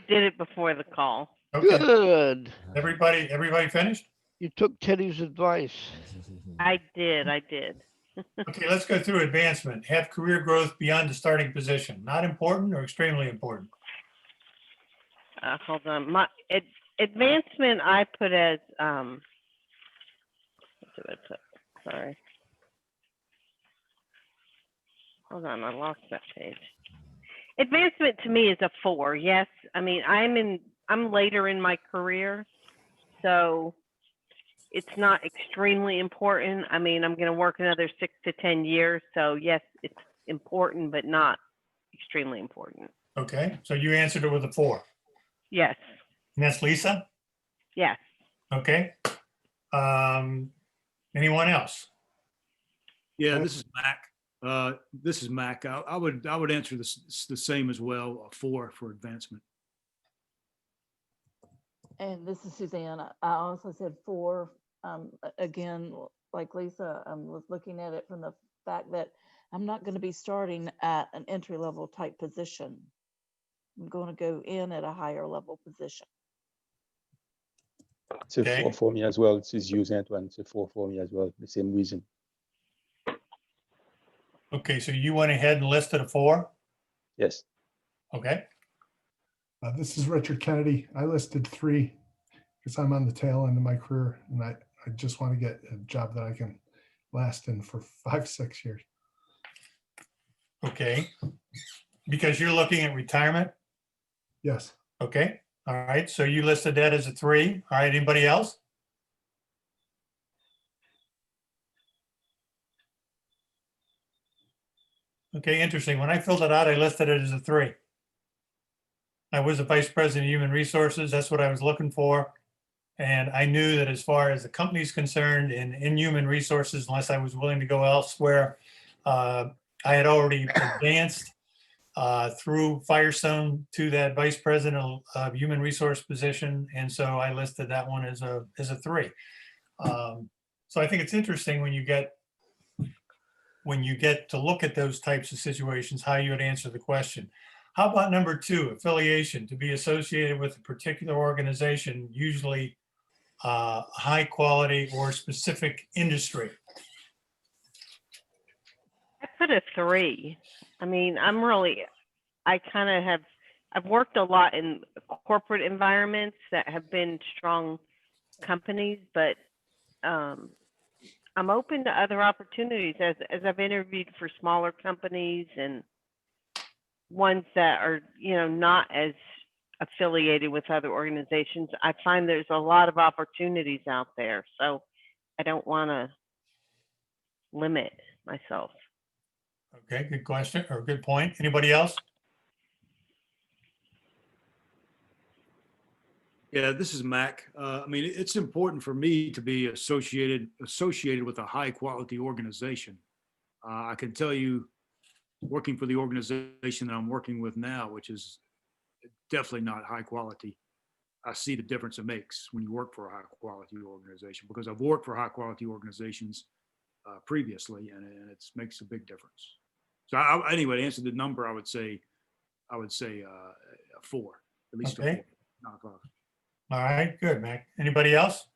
Speaker 8: did it before the call.
Speaker 6: Okay,
Speaker 1: Good.
Speaker 6: everybody finished?
Speaker 1: You took Teddy's advice.
Speaker 8: I did.
Speaker 6: Okay, let's go through advancement. Have career growth beyond the starting position. Not important or extremely important?
Speaker 8: Hold on. My advancement I put as what did I put? Sorry. Hold on, I lost that page. Advancement to me is a 4. Yes, I mean I'm later in my career, so it's not extremely important. I mean, I'm going to work another 6 to 10 years, so yes, it's important, but not extremely important.
Speaker 6: Okay, so you answered it with a 4.
Speaker 8: Yes.
Speaker 6: And that's Lisa?
Speaker 8: Yes.
Speaker 6: Okay. Anyone else?
Speaker 3: Yeah, this is Mac. I would answer this the same as well, a 4 for advancement.
Speaker 11: And this is Suzanne. I also said 4. Again, like Lisa, I was looking at it from the fact that I'm not going to be starting at an entry-level type position. I'm going to go in at a higher level position.
Speaker 5: It's a 4 for me as well. It's used Antoine. It's a 4 for me as well. The same reason.
Speaker 6: Okay, so you went ahead and listed a 4?
Speaker 5: Yes.
Speaker 6: Okay.
Speaker 12: This is Richard Kennedy. I listed 3 because I'm on the tail end of my career, and I just want to get a job that I can last in for 5, 6 years.
Speaker 6: Okay. Because you're looking at retirement?
Speaker 12: Yes.
Speaker 6: Okay. All right. So you listed that as a 3. All right. Anybody else? Okay. Interesting. When I filled it out, I listed it as a 3. I was a vice president of human resources. That's what I was looking for. And I knew that as far as the company's concerned in human resources, unless I was willing to go elsewhere, I had already advanced through Firestone to that vice president of human resource position. And so I listed that one as a 3. So I think it's interesting when you get to look at those types of situations, how you would answer the question. How about number 2, affiliation, to be associated with a particular organization, usually high quality or specific industry?
Speaker 8: I put a 3. I mean, I've worked a lot in corporate environments that have been strong companies, but I'm open to other opportunities as I've interviewed for smaller companies and ones that are, not as affiliated with other organizations. I find there's a lot of opportunities out there, so I don't want to limit myself.
Speaker 6: Okay, good question or good point. Anybody else?
Speaker 3: Yeah, this is Mac. I mean, it's important for me to be associated with a high quality organization. I can tell you, working for the organization that I'm working with now, which is definitely not high quality, I see the difference it makes when you work for a high quality organization, because I've worked for high quality organizations previously, and it makes a big difference. So anyway, to answer the number, I would say a 4, at least
Speaker 6: Okay.
Speaker 3: a 4, not a 5.
Speaker 6: All right, good, Mac. Anybody else?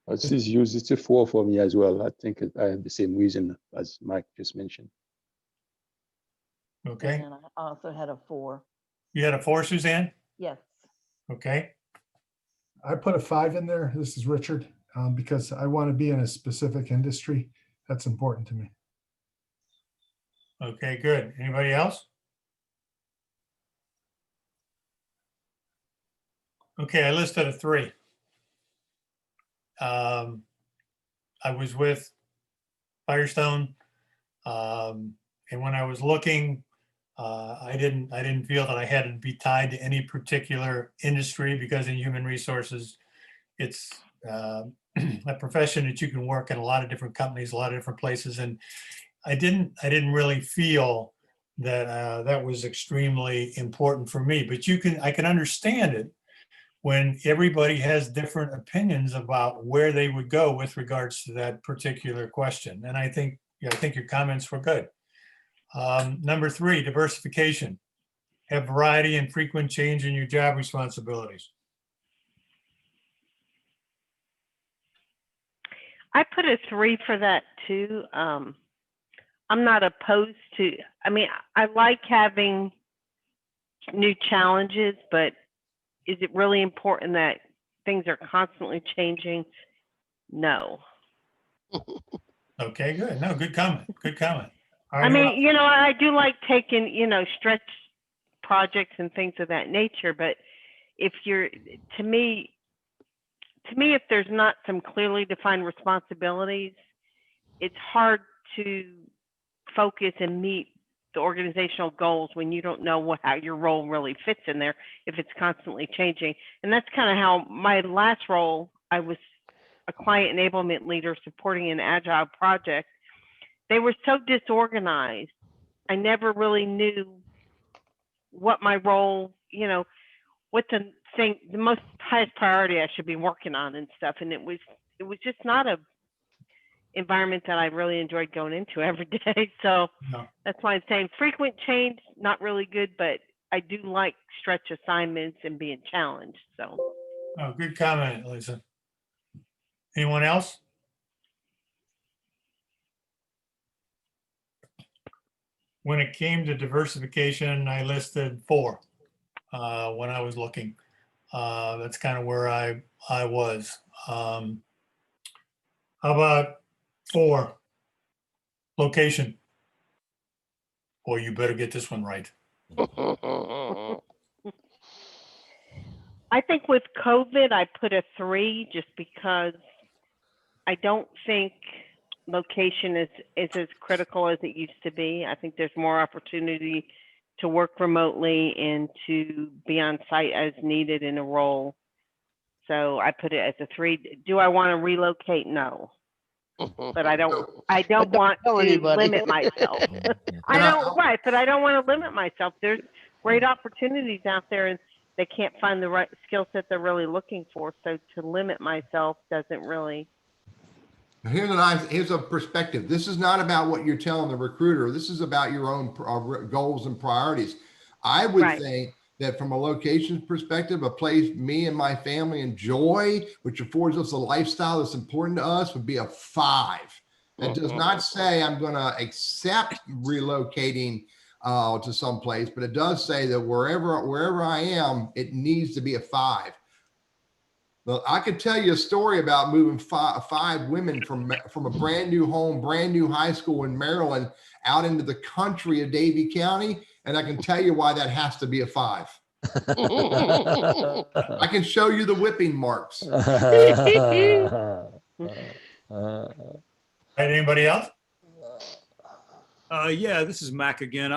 Speaker 5: This is used, it's a 4 for me as well. I think I have the same reason as Mike just mentioned.
Speaker 6: Okay.
Speaker 11: And I also had a 4.
Speaker 6: You had a 4, Suzanne?
Speaker 11: Yes.
Speaker 6: Okay.
Speaker 12: I put a 5 in there. This is Richard, because I want to be in a specific industry. That's important to me.
Speaker 6: Okay, good. Anybody else? Okay, I listed a 3. I was with Firestone, and when I was looking, I didn't feel that I had to be tied to any particular industry, because in human resources, it's a profession that you can work in a lot of different companies, a lot of different places, and I didn't really feel that that was extremely important for me. But I can understand it when everybody has different opinions about where they would go with regards to that particular question. And I think your comments were good. Number 3, diversification. Have variety and frequent change in your job responsibilities.
Speaker 8: I put a 3 for that too. I'm not opposed to, I like having new challenges, but is it really important that things are constantly changing? No.
Speaker 6: Okay, good. No, good comment. Good comment. All
Speaker 8: I
Speaker 6: right,
Speaker 8: mean, I do like taking, stretch projects and things of that nature, but if to me, if there's not some clearly defined responsibilities, it's hard to focus and meet the organizational goals when you don't know how your role really fits in there, if it's constantly changing. And that's kind of how my last role, I was a client enablement leader supporting an agile project. They were so disorganized. I never really knew what my role, what the most highest priority I should be working on and stuff. And it was just not a environment that I really enjoyed going into every day. So
Speaker 6: No.
Speaker 8: that's why I'm saying frequent change, not really good, but I do like stretch assignments and being challenged. So.
Speaker 6: Oh, good comment, Lisa. Anyone else? When it came to diversification, I listed 4 when I was looking. That's kind of where I was. How about 4? Location. Boy, you better get this one right.
Speaker 8: I think with COVID, I put a 3 just because I don't think location is as critical as it used to be. I think there's more opportunity to work remotely and to be on site as needed in a role. So I put it as a 3. Do I want to relocate? No. But I don't want to limit myself. I don't want to limit myself. There's great opportunities out there, and they can't find the right skill set they're really looking for. So to limit myself doesn't really.
Speaker 9: Here's a perspective. This is not about what you're telling the recruiter. This is about your own goals and priorities. I would think that from a location perspective, a place me and my family enjoy, which affords us a lifestyle that's important to us, would be a 5. That does not say I'm going to accept relocating to some place, but it does say that wherever I am, it needs to be a 5. Well, I could tell you a story about moving five women from a brand new home, brand new high school in Maryland out into the country of Davie County. And I can tell you why that has to be a 5. I can show you the whipping marks.
Speaker 6: Anybody else?
Speaker 3: Yeah, this is Mac again.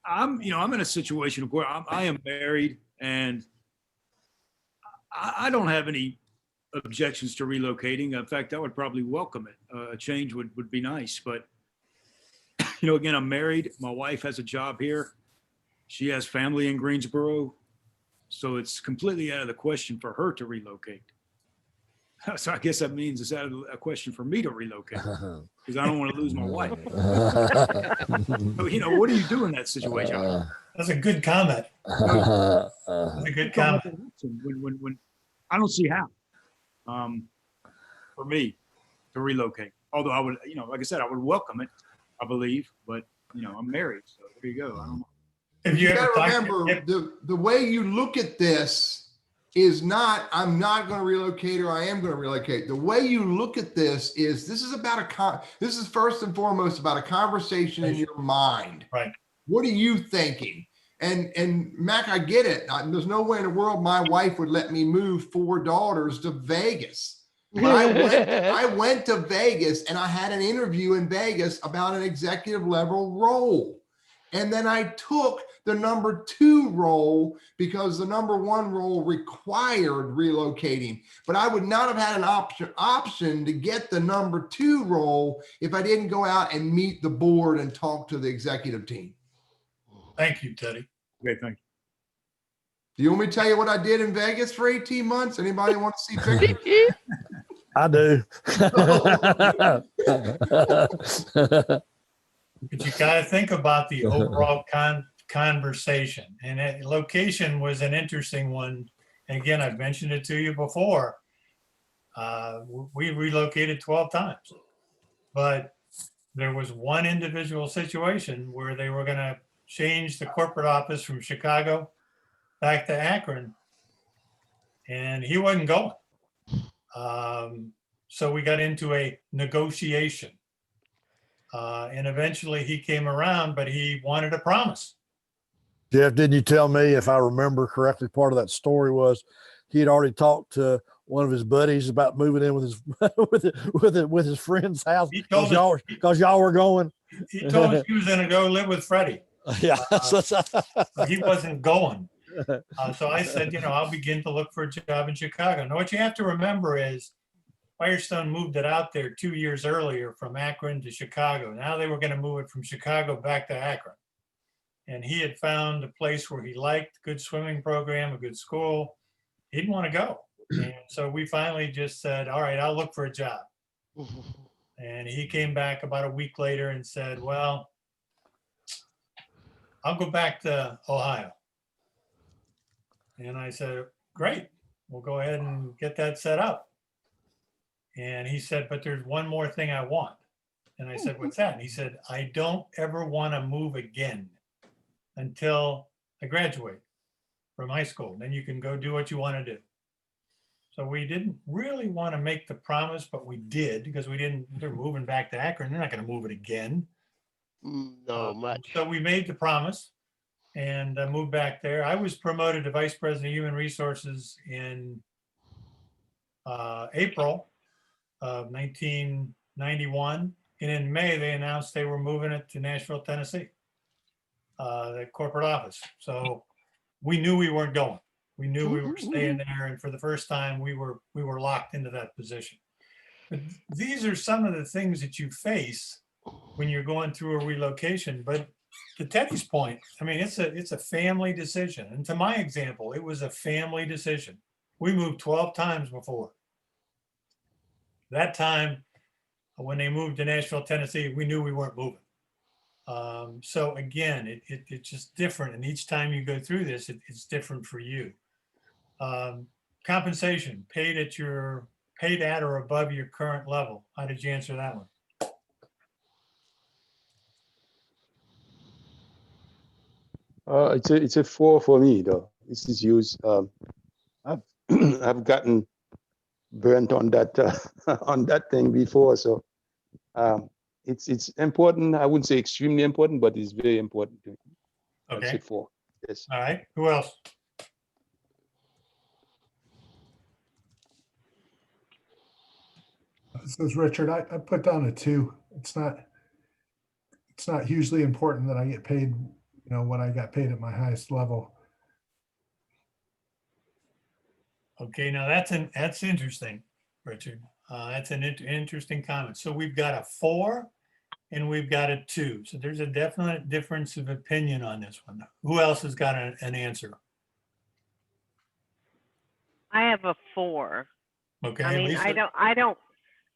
Speaker 3: I'm in a situation where I am married, and I don't have any objections to relocating. In fact, I would probably welcome it. A change would be nice. But, again, I'm married. My wife has a job here. She has family in Greensboro. So it's completely out of the question for her to relocate. So I guess that means it's out of a question for me to relocate because I don't want to lose my wife. So, what do you do in that situation?
Speaker 6: That's a good comment. That's a good comment.
Speaker 3: When I don't see how for me to relocate. Although I would, like I said, I would welcome it, I believe. But I'm married, so there you go. I don't know.
Speaker 6: If
Speaker 9: You got to remember the way you look at this is not, I'm not going to relocate or I am going to relocate. The way you look at this is this is first and foremost about a conversation in your mind.
Speaker 6: Right.
Speaker 9: What are you thinking? And Mac, I get it. There's no way in the world my wife would let me move 4 daughters to Vegas. But I went to Vegas and I had an interview in Vegas about an executive level role. And then I took the number 2 role because the number 1 role required relocating. But I would not have had an option to get the number 2 role if I didn't go out and meet the board and talk to the executive team.
Speaker 6: Thank you, Teddy.
Speaker 3: Okay, thank you.
Speaker 9: Do you want me to tell you what I did in Vegas for 18 months? Anybody want to see pictures?
Speaker 10: I do.
Speaker 6: But you got to think about the overall conversation. And location was an interesting one. And again, I've mentioned it to you before. We relocated 12 times. But there was one individual situation where they were going to change the corporate office from Chicago back to Akron. And he wasn't going. So we got into a negotiation. And eventually he came around, but he wanted a promise.
Speaker 10: Jeff, didn't you tell me, if I remember correctly, part of that story was he had already talked to one of his buddies about moving in with his with his friend's house because y'all were going.
Speaker 6: He told us he was going to go live with Freddie.
Speaker 10: Yeah,
Speaker 6: he wasn't going. So I said, I'll begin to look for a job in Chicago. Now, what you have to remember is Firestone moved it out there 2 years earlier from Akron to Chicago. Now they were going to move it from Chicago back to Akron. And he had found a place where he liked, good swimming program, a good school. He didn't want to go. And so we finally just said, all right, I'll look for a job. And he came back about a week later and said, well, I'll go back to Ohio. And I said, great, we'll go ahead and get that set up. And he said, but there's one more thing I want. And I said, what's that? And he said, I don't ever want to move again until I graduate from high school. Then you can go do what you want to do. So we didn't really want to make the promise, but we did because they're moving back to Akron. They're not going to move it again.
Speaker 1: No, much.
Speaker 6: So we made the promise and moved back there. I was promoted to Vice President of Human Resources in April of 1991. And in May, they announced they were moving it to Nashville, Tennessee, the corporate office. So we knew we weren't going. We knew we were staying there. And for the first time, we were locked into that position. But these are some of the things that you face when you're going through a relocation. But to Teddy's point, I mean, it's a family decision. And to my example, it was a family decision. We moved 12 times before. That time, when they moved to Nashville, Tennessee, we knew we weren't moving. So again, it's just different. And each time you go through this, it's different for you. Compensation, paid at or above your current level. How did you answer that one?
Speaker 5: It's a 4 for me though. This is used. I've I've gotten burnt on that on that thing before. So it's important. I wouldn't say extremely important, but it's very important to
Speaker 6: Okay.
Speaker 5: sit for. Yes.
Speaker 6: All right. Who else?
Speaker 12: This is Richard. I put down a 2. It's not hugely important that I get paid, what I got paid at my highest level.
Speaker 6: Okay, now that's interesting, Richard. That's an interesting comment. So we've got a 4 and we've got a 2. So there's a definite difference of opinion on this one. Who else has got an answer?
Speaker 8: I have a 4.
Speaker 6: Okay,
Speaker 8: I mean,
Speaker 6: Lisa?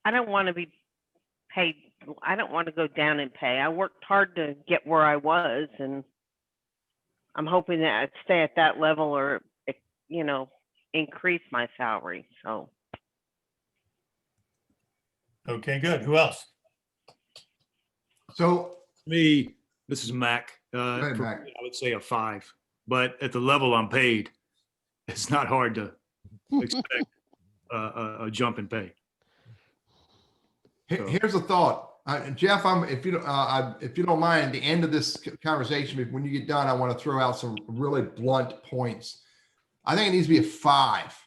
Speaker 8: I don't want to be paid. I don't want to go down in pay. I worked hard to get where I was, and I'm hoping that I'd stay at that level or, increase my salary. So.
Speaker 6: Okay, good. Who else?
Speaker 9: So
Speaker 3: Me, this is Mac.
Speaker 9: ahead,
Speaker 3: For
Speaker 9: Mac.
Speaker 3: me, I would say a 5, but at the level I'm paid, it's not hard to expect a jump in pay.
Speaker 9: Here's a thought, Jeff. If you don't mind, at the end of this conversation, when you get done, I want to throw out some really blunt points. I think it needs to be a 5.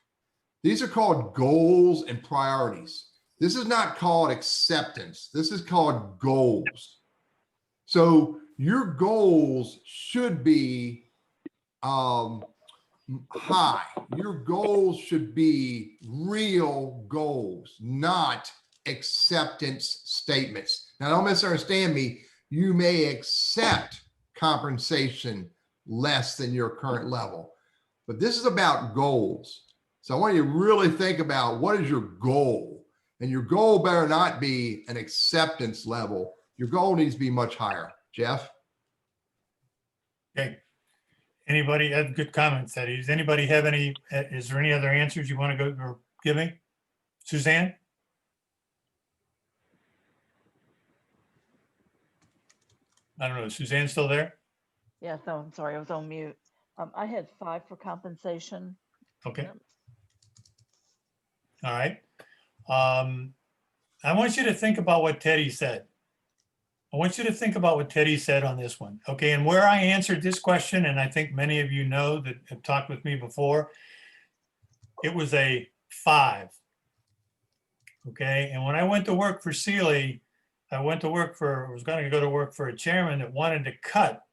Speaker 9: These are called goals and priorities. This is not called acceptance. This is called goals. So your goals should be high. Your goals should be real goals, not acceptance statements. Now, don't misunderstand me. You may accept compensation less than your current level, but this is about goals. So I want you to really think about what is your goal, and your goal better not be an acceptance level. Your goal needs to be much higher. Jeff?
Speaker 6: Okay. Anybody have good comments, Eddie? Does anybody have any, is there any other answers you want to go or give me? Suzanne? I don't know. Is Suzanne still there?
Speaker 11: Yes, no, I'm sorry, I was on mute. I had 5 for compensation.
Speaker 6: Okay. All right. I want you to think about what Teddy said. I want you to think about what Teddy said on this one. Okay, and where I answered this question, and I think many of you know that have talked with me before, it was a 5. Okay, and when I went to work for Sealy, I was going to go to work for a chairman that wanted to cut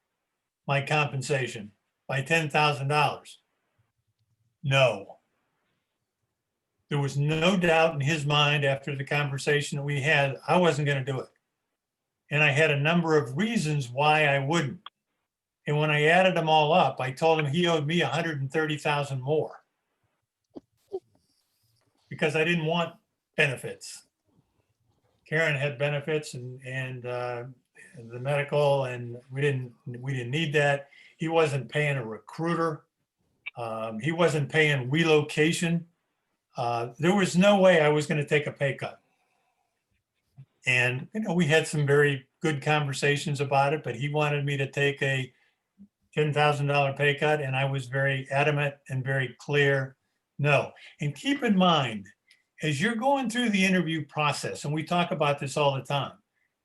Speaker 6: my compensation by $10,000. No. There was no doubt in his mind after the conversation that we had, I wasn't going to do it. And I had a number of reasons why I wouldn't. And when I added them all up, I told him he owed me $130,000 more because I didn't want benefits. Karen had benefits and the medical, and we didn't need that. He wasn't paying a recruiter. He wasn't paying relocation. There was no way I was going to take a pay cut. And, we had some very good conversations about it, but he wanted me to take a $10,000 pay cut. And I was very adamant and very clear, no. And keep in mind, as you're going through the interview process, and we talk about this all the time,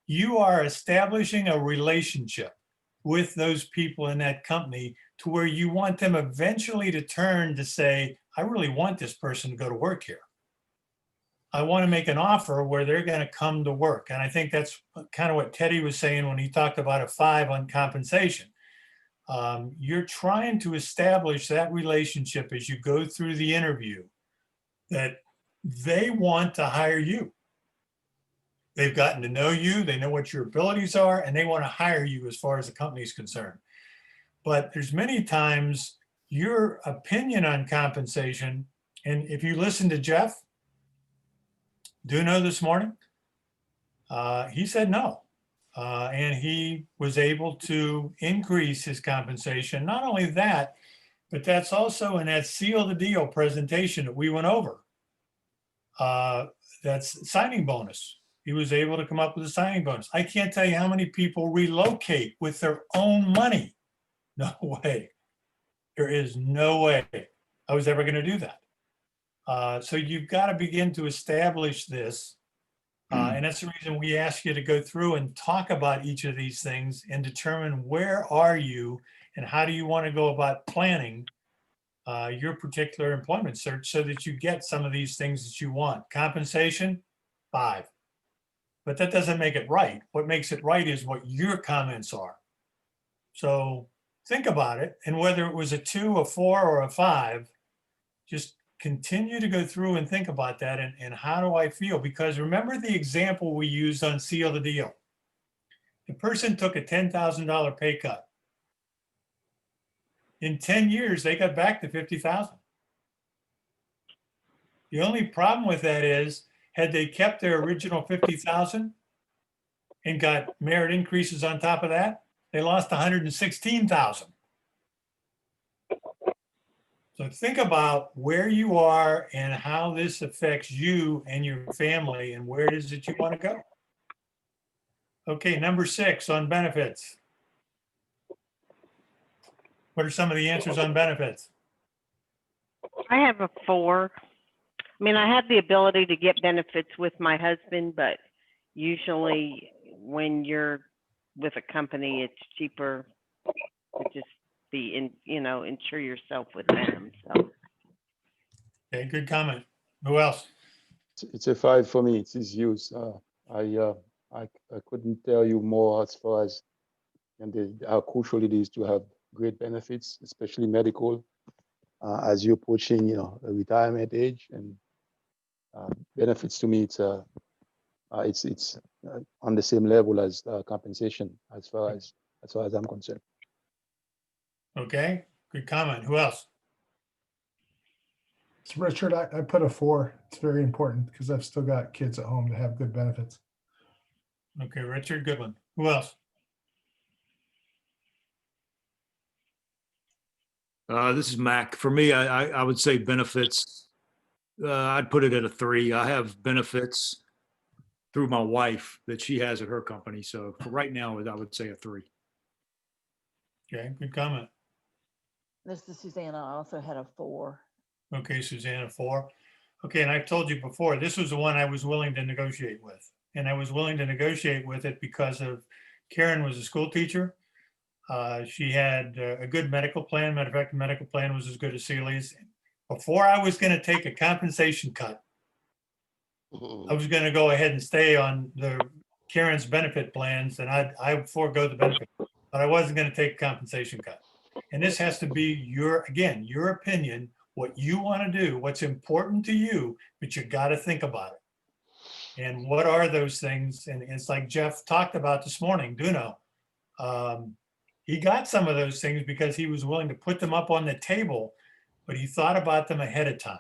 Speaker 6: you are establishing a relationship with those people in that company to where you want them eventually to turn to say, I really want this person to go to work here. I want to make an offer where they're going to come to work. And I think that's kind of what Teddy was saying when he talked about a 5 on compensation. You're trying to establish that relationship as you go through the interview, that they want to hire you. They've gotten to know you, they know what your abilities are, and they want to hire you as far as the company is concerned. But there's many times your opinion on compensation, and if you listen to Jeff Duno this morning, he said no. And he was able to increase his compensation. Not only that, but that's also in that seal the deal presentation that we went over. That's signing bonus. He was able to come up with a signing bonus. I can't tell you how many people relocate with their own money. No way. There is no way I was ever going to do that. So you've got to begin to establish this. And that's the reason we ask you to go through and talk about each of these things and determine where are you and how do you want to go about planning your particular employment search so that you get some of these things that you want. Compensation, 5. But that doesn't make it right. What makes it right is what your comments are. So think about it, and whether it was a 2, a 4, or a 5, just continue to go through and think about that and how do I feel? Because remember the example we used on Seal the Deal. The person took a $10,000 pay cut. In 10 years, they got back to 50,000. The only problem with that is, had they kept their original 50,000 and got merit increases on top of that, they lost 116,000. So think about where you are and how this affects you and your family and where it is that you want to go. Okay, number 6 on benefits. What are some of the answers on benefits?
Speaker 8: I have a 4. I mean, I have the ability to get benefits with my husband, but usually when you're with a company, it's cheaper to just be in, insure yourself with them. So.
Speaker 6: Okay, good comment. Who else?
Speaker 5: It's a 5 for me. It's his use. I couldn't tell you more as far as how crucial it is to have great benefits, especially medical, as you're approaching, a retirement age. And benefits to me, it's on the same level as compensation as far as I'm concerned.
Speaker 6: Okay, good comment. Who else?
Speaker 12: So Richard, I put a 4. It's very important because I've still got kids at home to have good benefits.
Speaker 6: Okay, Richard, good one. Who else?
Speaker 3: This is Mac. For me, I would say benefits. I'd put it at a 3. I have benefits through my wife that she has at her company. So for right now, I would say a 3.
Speaker 6: Okay, good comment.
Speaker 11: This is Susanna. I also had a 4.
Speaker 6: Okay, Susanna, 4. Okay, and I've told you before, this was the one I was willing to negotiate with. And I was willing to negotiate with it because of Karen was a school teacher. She had a good medical plan. Matter of fact, the medical plan was as good as Sealy's. Before I was going to take a compensation cut, I was going to go ahead and stay on Karen's benefit plans, and I forego the benefit, but I wasn't going to take a compensation cut. And this has to be your opinion, what you want to do, what's important to you, but you got to think about it. And what are those things? And it's like Jeff talked about this morning, Duno. He got some of those things because he was willing to put them up on the table, but he thought about them ahead of time.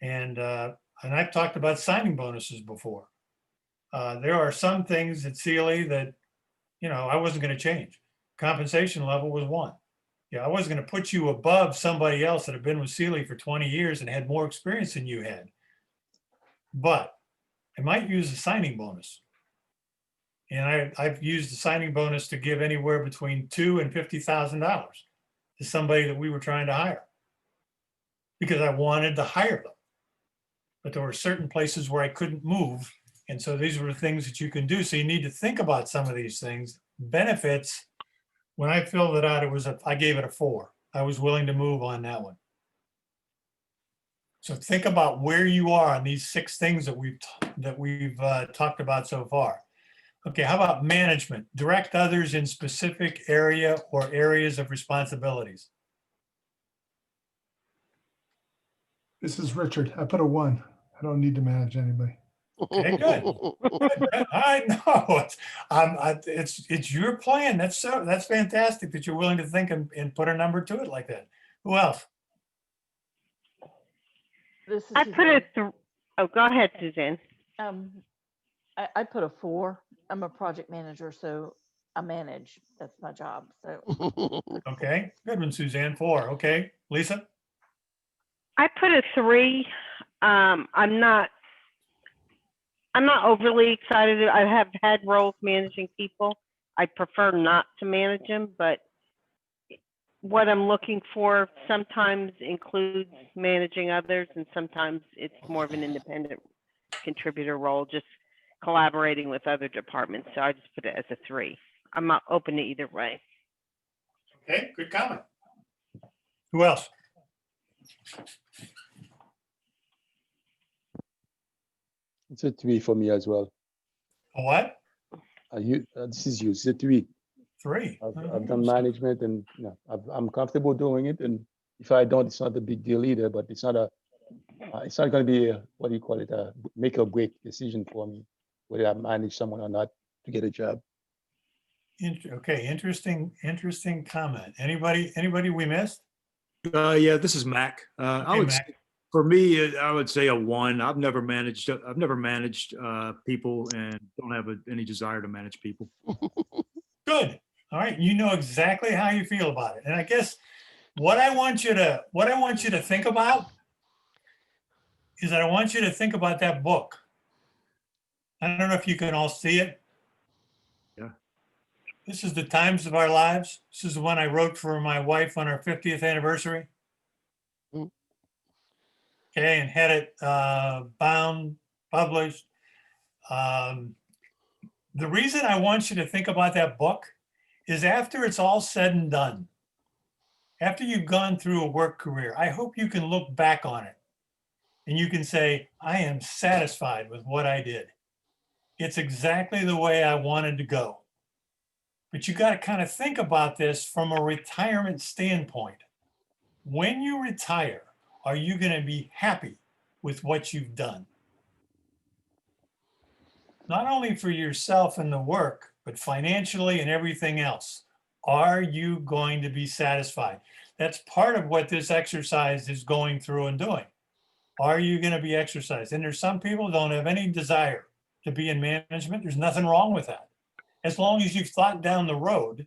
Speaker 6: And I've talked about signing bonuses before. There are some things at Sealy that, I wasn't going to change. Compensation level was 1. Yeah, I wasn't going to put you above somebody else that had been with Sealy for 20 years and had more experience than you had. But I might use a signing bonus. And I've used the signing bonus to give anywhere between $2,000 and $50,000 to somebody that we were trying to hire because I wanted to hire them. But there were certain places where I couldn't move. And so these were things that you can do. So you need to think about some of these things. Benefits, when I filled it out, I gave it a 4. I was willing to move on that one. So think about where you are on these 6 things that we've talked about so far. Okay, how about management? Direct others in specific area or areas of responsibilities.
Speaker 12: This is Richard. I put a 1. I don't need to manage anybody.
Speaker 6: Okay, good. I know it's your plan. That's fantastic that you're willing to think and put a number to it like that. Who else?
Speaker 11: This is
Speaker 8: I put
Speaker 11: Suzanne.
Speaker 8: oh, go ahead, Suzanne.
Speaker 11: I put a 4. I'm a project manager, so I manage. That's my job. So
Speaker 6: Okay, good one, Suzanne. 4. Okay, Lisa.
Speaker 8: I put a 3. I'm not overly excited. I have had roles managing people. I prefer not to manage them, but what I'm looking for sometimes includes managing others, and sometimes it's more of an independent contributor role, just collaborating with other departments. So I just put it as a 3. I'm not open to either way.
Speaker 6: Okay, good comment. Who else?
Speaker 5: It's a 3 for me as well.
Speaker 6: A what?
Speaker 5: This is you. It's a 3.
Speaker 6: 3.
Speaker 5: I've done management, and I'm comfortable doing it. And if I don't, it's not a big deal either. But it's not going to be what do you call it? A make or break decision for me whether I manage someone or not to get a job.
Speaker 6: Okay, interesting comment. Anybody we missed?
Speaker 3: Yeah, this is Mac. I
Speaker 6: Okay,
Speaker 3: would
Speaker 6: Mac.
Speaker 3: say, for me, I would say a 1. I've never managed people and don't have any desire to manage people.
Speaker 6: Good. All right. You know exactly how you feel about it. And I guess what I want you to think about is that I want you to think about that book. I don't know if you can all see it.
Speaker 3: Yeah.
Speaker 6: This is The Times of Our Lives. This is the one I wrote for my wife on our 50th anniversary.
Speaker 1: Mm.
Speaker 6: Okay, and had it bound, published. The reason I want you to think about that book is after it's all said and done, after you've gone through a work career, I hope you can look back on it and you can say, I am satisfied with what I did. It's exactly the way I wanted to go. But you got to kind of think about this from a retirement standpoint. When you retire, are you going to be happy with what you've done? Not only for yourself and the work, but financially and everything else. Are you going to be satisfied? That's part of what this exercise is going through and doing. Are you going to be exercised? And there's some people who don't have any desire to be in management. There's nothing wrong with that. As long as you've thought down the road,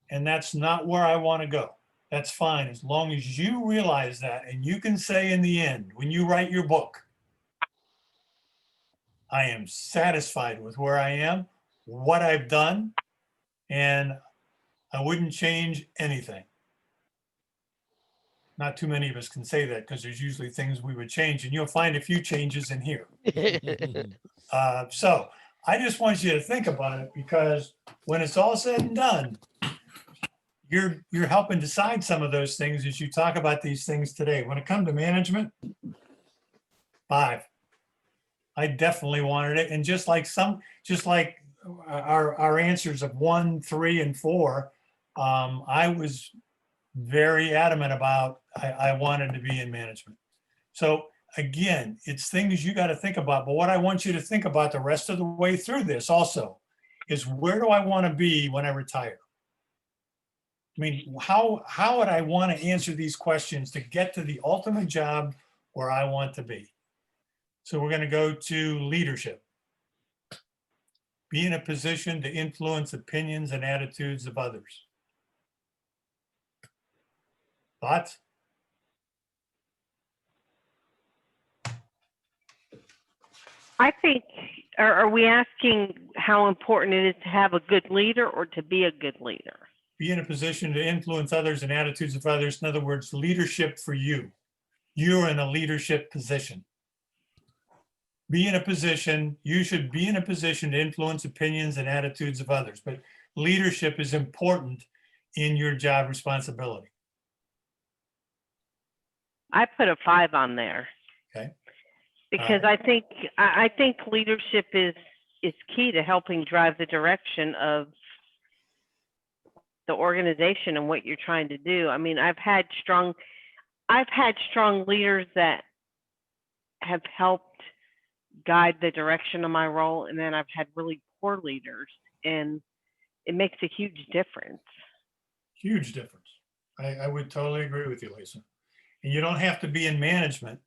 Speaker 6: and that's not where I want to go. That's fine. As long as you realize that, and you can say in the end, when you write your book, I am satisfied with where I am, what I've done, and I wouldn't change anything. Not too many of us can say that because there's usually things we would change, and you'll find a few changes in here. So I just want you to think about it, because when it's all said and done, you're helping decide some of those things as you talk about these things today. When it comes to management, 5. I definitely wanted it. And just like our answers of 1, 3, and 4, I was very adamant about I wanted to be in management. So again, it's things you got to think about. But what I want you to think about the rest of the way through this also is, where do I want to be when I retire? I mean, how would I want to answer these questions to get to the ultimate job where I want to be? So we're going to go to leadership. Be in a position to influence opinions and attitudes of others. Thoughts?
Speaker 8: I think, are we asking how important it is to have a good leader or to be a good leader?
Speaker 6: Be in a position to influence others and attitudes of others. In other words, leadership for you. You're in a leadership position. Be in a position, you should be in a position to influence opinions and attitudes of others. But leadership is important in your job responsibility.
Speaker 8: I put a 5 on there.
Speaker 6: Okay.
Speaker 8: Because I think leadership is key to helping drive the direction of the organization and what you're trying to do. I mean, I've had strong leaders that have helped guide the direction of my role, and then I've had really poor leaders, and it makes a huge difference.
Speaker 6: Huge difference. I would totally agree with you, Lisa. And you don't have to be in management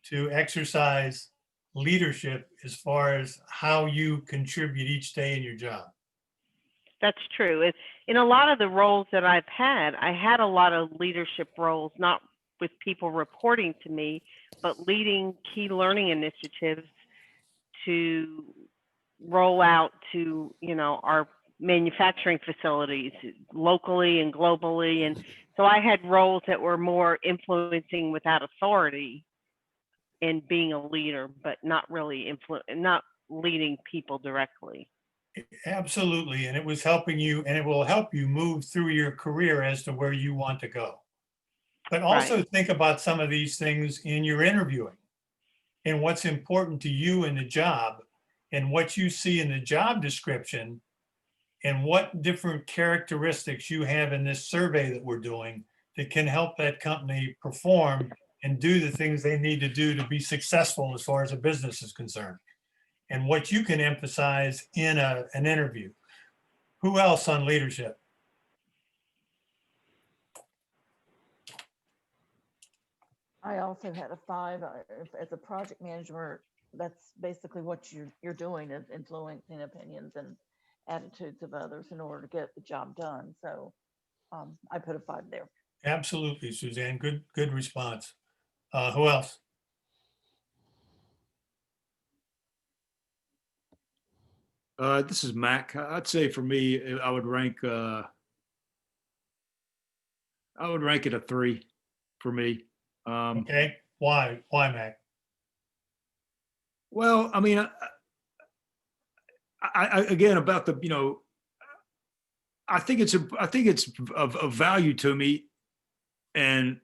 Speaker 6: to exercise leadership as far as how you contribute each day in your job.
Speaker 8: That's true. In a lot of the roles that I've had, I had a lot of leadership roles, not with people reporting to me, but leading key learning initiatives to roll out to, our manufacturing facilities locally and globally. And so I had roles that were more influencing without authority and being a leader, but not really not leading people directly.
Speaker 6: Absolutely. And it was helping you, and it will help you move through your career as to where you want to go. But also think about some of these things in your interviewing and what's important to you in the job and what you see in the job description and what different characteristics you have in this survey that we're doing that can help that company perform and do the things they need to do to be successful as far as a business is concerned, and what you can emphasize in an interview. Who else on leadership?
Speaker 11: I also had a 5 as a project manager. That's basically what you're doing, is influencing opinions and attitudes of others in order to get the job done. So I put a 5 there.
Speaker 6: Absolutely, Suzanne. Good response. Who else?
Speaker 3: This is Mac. I'd say for me, I would rank it a 3 for me.
Speaker 6: Okay. Why, Mac?
Speaker 3: Well, I mean, I again about the, I think it's of value to me, and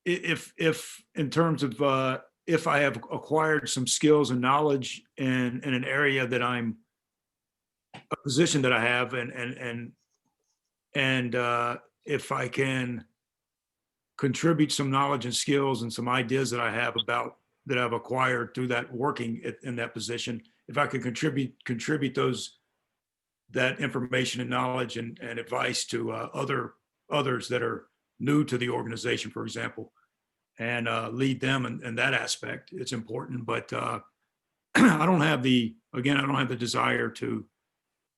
Speaker 3: if in terms of if I have acquired some skills and knowledge in an area that I'm a position that I have, and if I can contribute some knowledge and skills and some ideas that I have about that I've acquired through that working in that position, if I could contribute that information and knowledge and advice to others that are new to the organization, for example, and lead them in that aspect, it's important. But I don't have the desire to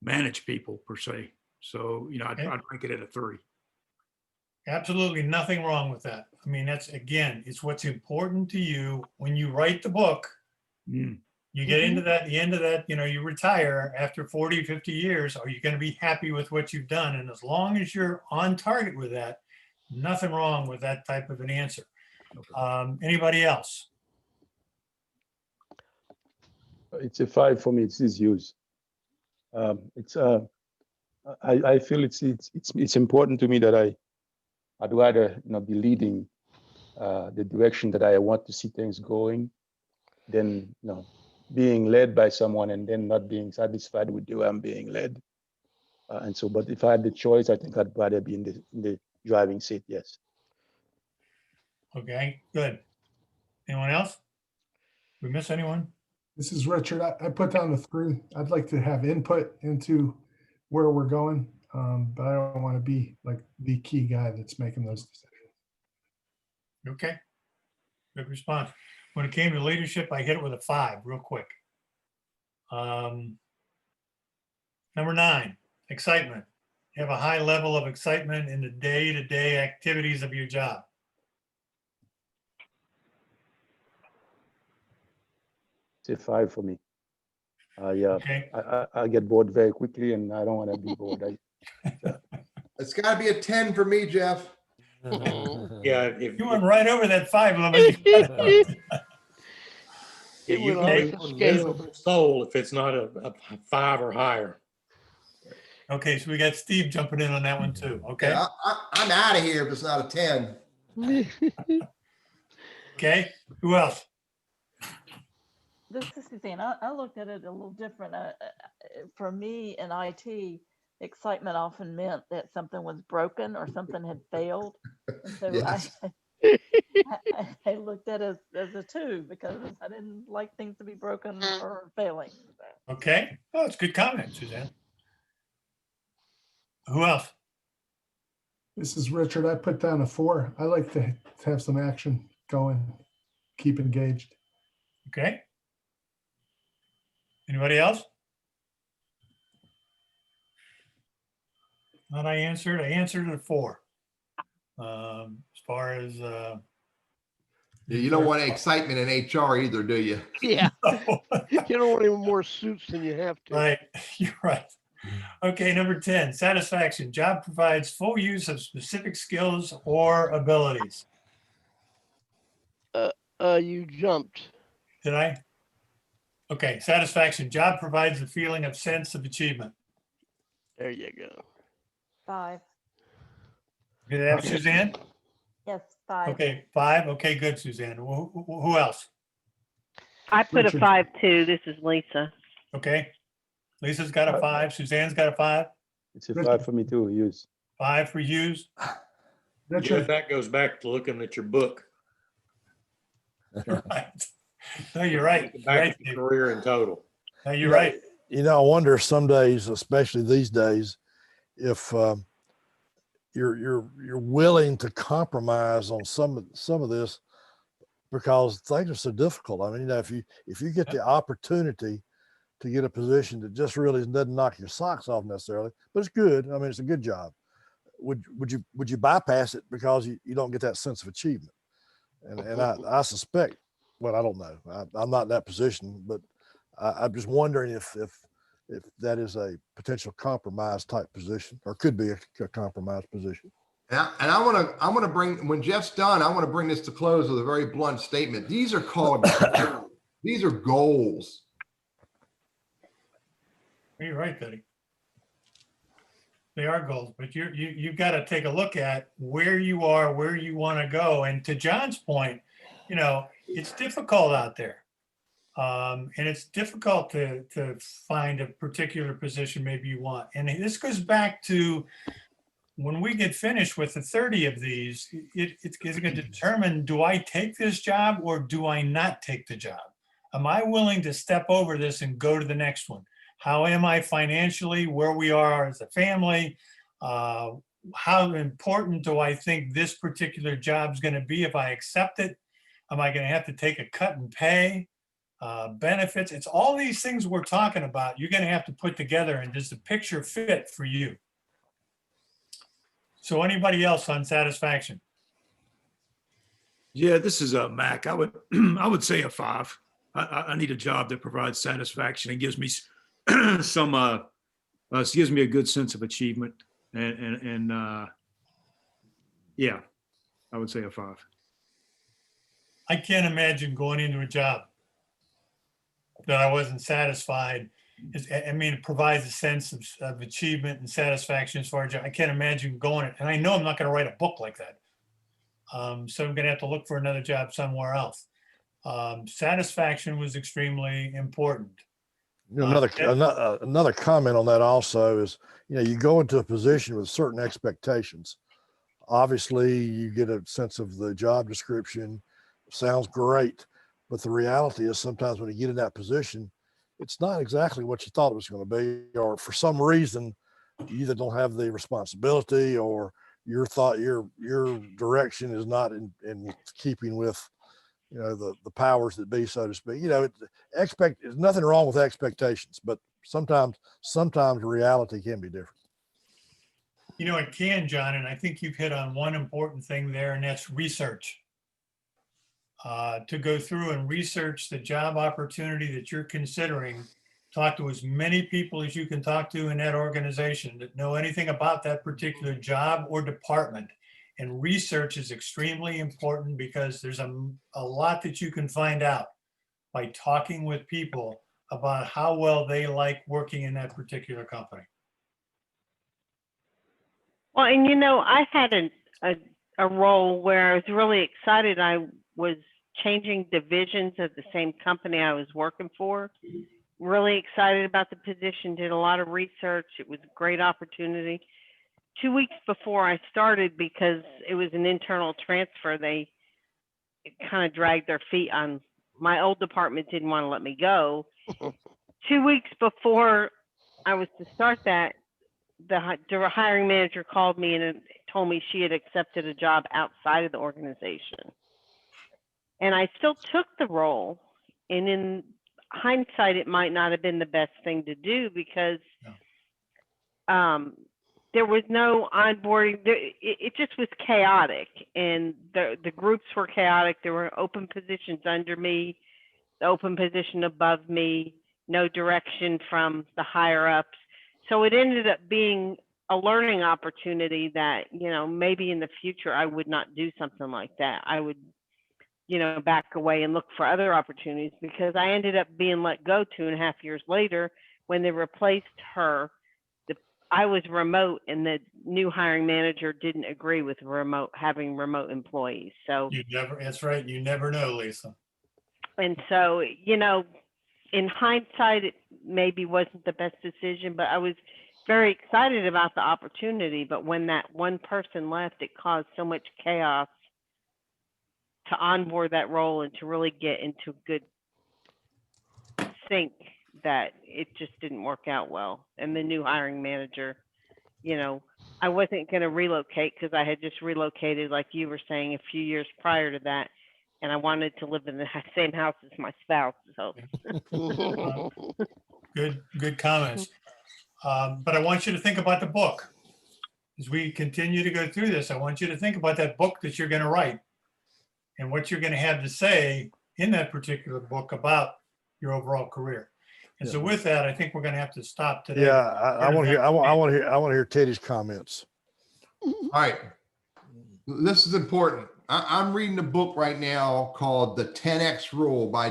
Speaker 3: manage people per se. So, I'd rank it at a 3.
Speaker 6: Absolutely nothing wrong with that. I mean, it's what's important to you when you write the book. You get into that, the end of that, you retire after 40, 50 years. Are you going to be happy with what you've done? And as long as you're on target with that, nothing wrong with that type of an answer. Anybody else?
Speaker 5: It's a 5 for me. It's his use. I feel it's important to me that I'd rather be leading the direction that I want to see things going than being led by someone and then not being satisfied with the way I'm being led. But if I had the choice, I think I'd rather be in the driving seat. Yes.
Speaker 6: Okay, good. Anyone else? We miss anyone?
Speaker 12: This is Richard. I put down the 3. I'd like to have input into where we're going, but I don't want to be like the key guy that's making those decisions.
Speaker 6: Okay, good response. When it came to leadership, I hit it with a 5 real quick. Number 9, excitement. You have a high level of excitement in the day-to-day activities of your job.
Speaker 5: It's a 5 for me.
Speaker 6: Okay.
Speaker 5: I get bored very quickly, and I don't want to be bored.
Speaker 9: It's got to be a 10 for me, Jeff.
Speaker 13: Yeah, if
Speaker 6: You went right over that 5 limit.
Speaker 1: It
Speaker 13: you
Speaker 1: went off
Speaker 13: can
Speaker 1: the
Speaker 13: be
Speaker 1: scale.
Speaker 13: miserable soul if it's not a 5 or higher.
Speaker 6: Okay, so we got Steve jumping in on that one too. Okay.
Speaker 9: Yeah, I'm out of here if it's not a 10.
Speaker 6: Okay. Who else?
Speaker 11: This is Suzanne. I looked at it a little different. For me in IT, excitement often meant that something was broken or something had failed. And so
Speaker 9: Yes.
Speaker 11: I looked at it as a 2 because I didn't like things to be broken or failing.
Speaker 6: Okay. Oh, it's a good comment, Suzanne. Who else?
Speaker 12: This is Richard. I put down a 4. I like to have some action going, keep engaged.
Speaker 6: Okay. Anybody else? Not I answered a 4. As far as
Speaker 9: You don't want excitement in HR either, do you?
Speaker 1: Yeah. You don't want any more suits than you have to.
Speaker 6: right, you're right. Okay, number 10, satisfaction. Job provides full use of specific skills or abilities.
Speaker 1: You jumped.
Speaker 6: Did I? Okay, satisfaction. Job provides a feeling of sense of achievement.
Speaker 1: There you go.
Speaker 11: 5.
Speaker 6: Did that have Suzanne?
Speaker 11: Yes, 5.
Speaker 6: Okay, 5. Okay, good, Suzanne. Who else?
Speaker 8: I put
Speaker 12: Richard.
Speaker 8: a 5 too. This is Lisa.
Speaker 6: Okay. Lisa's got a 5. Suzanne's got a 5.
Speaker 5: It's a 5 for me too, use.
Speaker 6: 5 for Hughes.
Speaker 13: Yeah,
Speaker 12: Richard,
Speaker 13: that goes back to looking at your book.
Speaker 6: Right. No, you're right.
Speaker 13: Back
Speaker 6: Right,
Speaker 13: to your career in total.
Speaker 6: no, you're right.
Speaker 10: You know, I wonder some days, especially these days, if you're willing to compromise on some of this because things are so difficult. I mean, you know, if you get the opportunity to get a position that just really doesn't knock your socks off necessarily, but it's good. I mean, it's a good job. Would you bypass it because you don't get that sense of achievement? And I suspect, well, I don't know. I'm not in that position, but I'm just wondering if that is a potential compromise type position, or could be a compromise position.
Speaker 9: And I want to bring, when Jeff's done, I want to bring this to close with a very blunt statement. These are called these are goals.
Speaker 6: You're right, Betty. They are goals, but you've got to take a look at where you are, where you want to go. And to John's point, you know, it's difficult out there. And it's difficult to find a particular position maybe you want. And this goes back to when we get finished with the 30 of these, it's going to determine, do I take this job or do I not take the job? Am I willing to step over this and go to the next one? How am I financially, where we are as a family? How important do I think this particular job is going to be if I accept it? Am I going to have to take a cut in pay, benefits? It's all these things we're talking about. You're going to have to put together, and does the picture fit for you? So anybody else on satisfaction?
Speaker 3: Yeah, this is a Mac. I would say a 5. I need a job that provides satisfaction and gives me some gives me a good sense of achievement, and yeah, I would say a 5.
Speaker 6: I can't imagine going into a job that I wasn't satisfied. I mean, it provides a sense of achievement and satisfaction as far as I can't imagine going it. And I know I'm not going to write a book like that. So I'm going to have to look for another job somewhere else. Satisfaction was extremely important.
Speaker 10: You know, another comment on that also is, you know, you go into a position with certain expectations. Obviously, you get a sense of the job description. Sounds great, but the reality is sometimes when you get in that position, it's not exactly what you thought it was going to be, or for some reason, you either don't have the responsibility or your direction is not in keeping with, you know, the powers that be, so to speak. You know, there's nothing wrong with expectations, but sometimes reality can be different.
Speaker 6: You know, it can, John, and I think you've hit on one important thing there, and that's research. To go through and research the job opportunity that you're considering, talk to as many people as you can talk to in that organization that know anything about that particular job or department. And research is extremely important because there's a lot that you can find out by talking with people about how well they like working in that particular company.
Speaker 8: Well, and you know, I had a role where I was really excited. I was changing divisions of the same company I was working for. Really excited about the position, did a lot of research. It was a great opportunity. 2 weeks before I started, because it was an internal transfer, they kind of dragged their feet on my old department, didn't want to let me go. 2 weeks before I was to start that, the hiring manager called me and told me she had accepted a job outside of the organization. And I still took the role. And in hindsight, it might not have been the best thing to do because there was no onboarding. It just was chaotic, and the groups were chaotic. There were open positions under me, the open position above me, no direction from the higher ups. So it ended up being a learning opportunity that, maybe in the future I would not do something like that. I would, back away and look for other opportunities, because I ended up being let go 2.5 years later when they replaced her. I was remote, and the new hiring manager didn't agree with having remote employees. So
Speaker 6: That's right. You never know, Lisa.
Speaker 8: and so, in hindsight, it maybe wasn't the best decision, but I was very excited about the opportunity. But when that one person left, it caused so much chaos to onboard that role and to really get into good sync that it just didn't work out well. And the new hiring manager, I wasn't going to relocate because I had just relocated, like you were saying, a few years prior to that. And I wanted to live in the same house as my spouse. So
Speaker 6: Good comments. But I want you to think about the book. As we continue to go through this, I want you to think about that book that you're going to write and what you're going to have to say in that particular book about your overall career. And so with that, I think we're going to have to stop today.
Speaker 10: Yeah, I want to hear. I want to hear Teddy's comments.
Speaker 9: All right. This is important. I'm reading a book right now called The 10X Rule by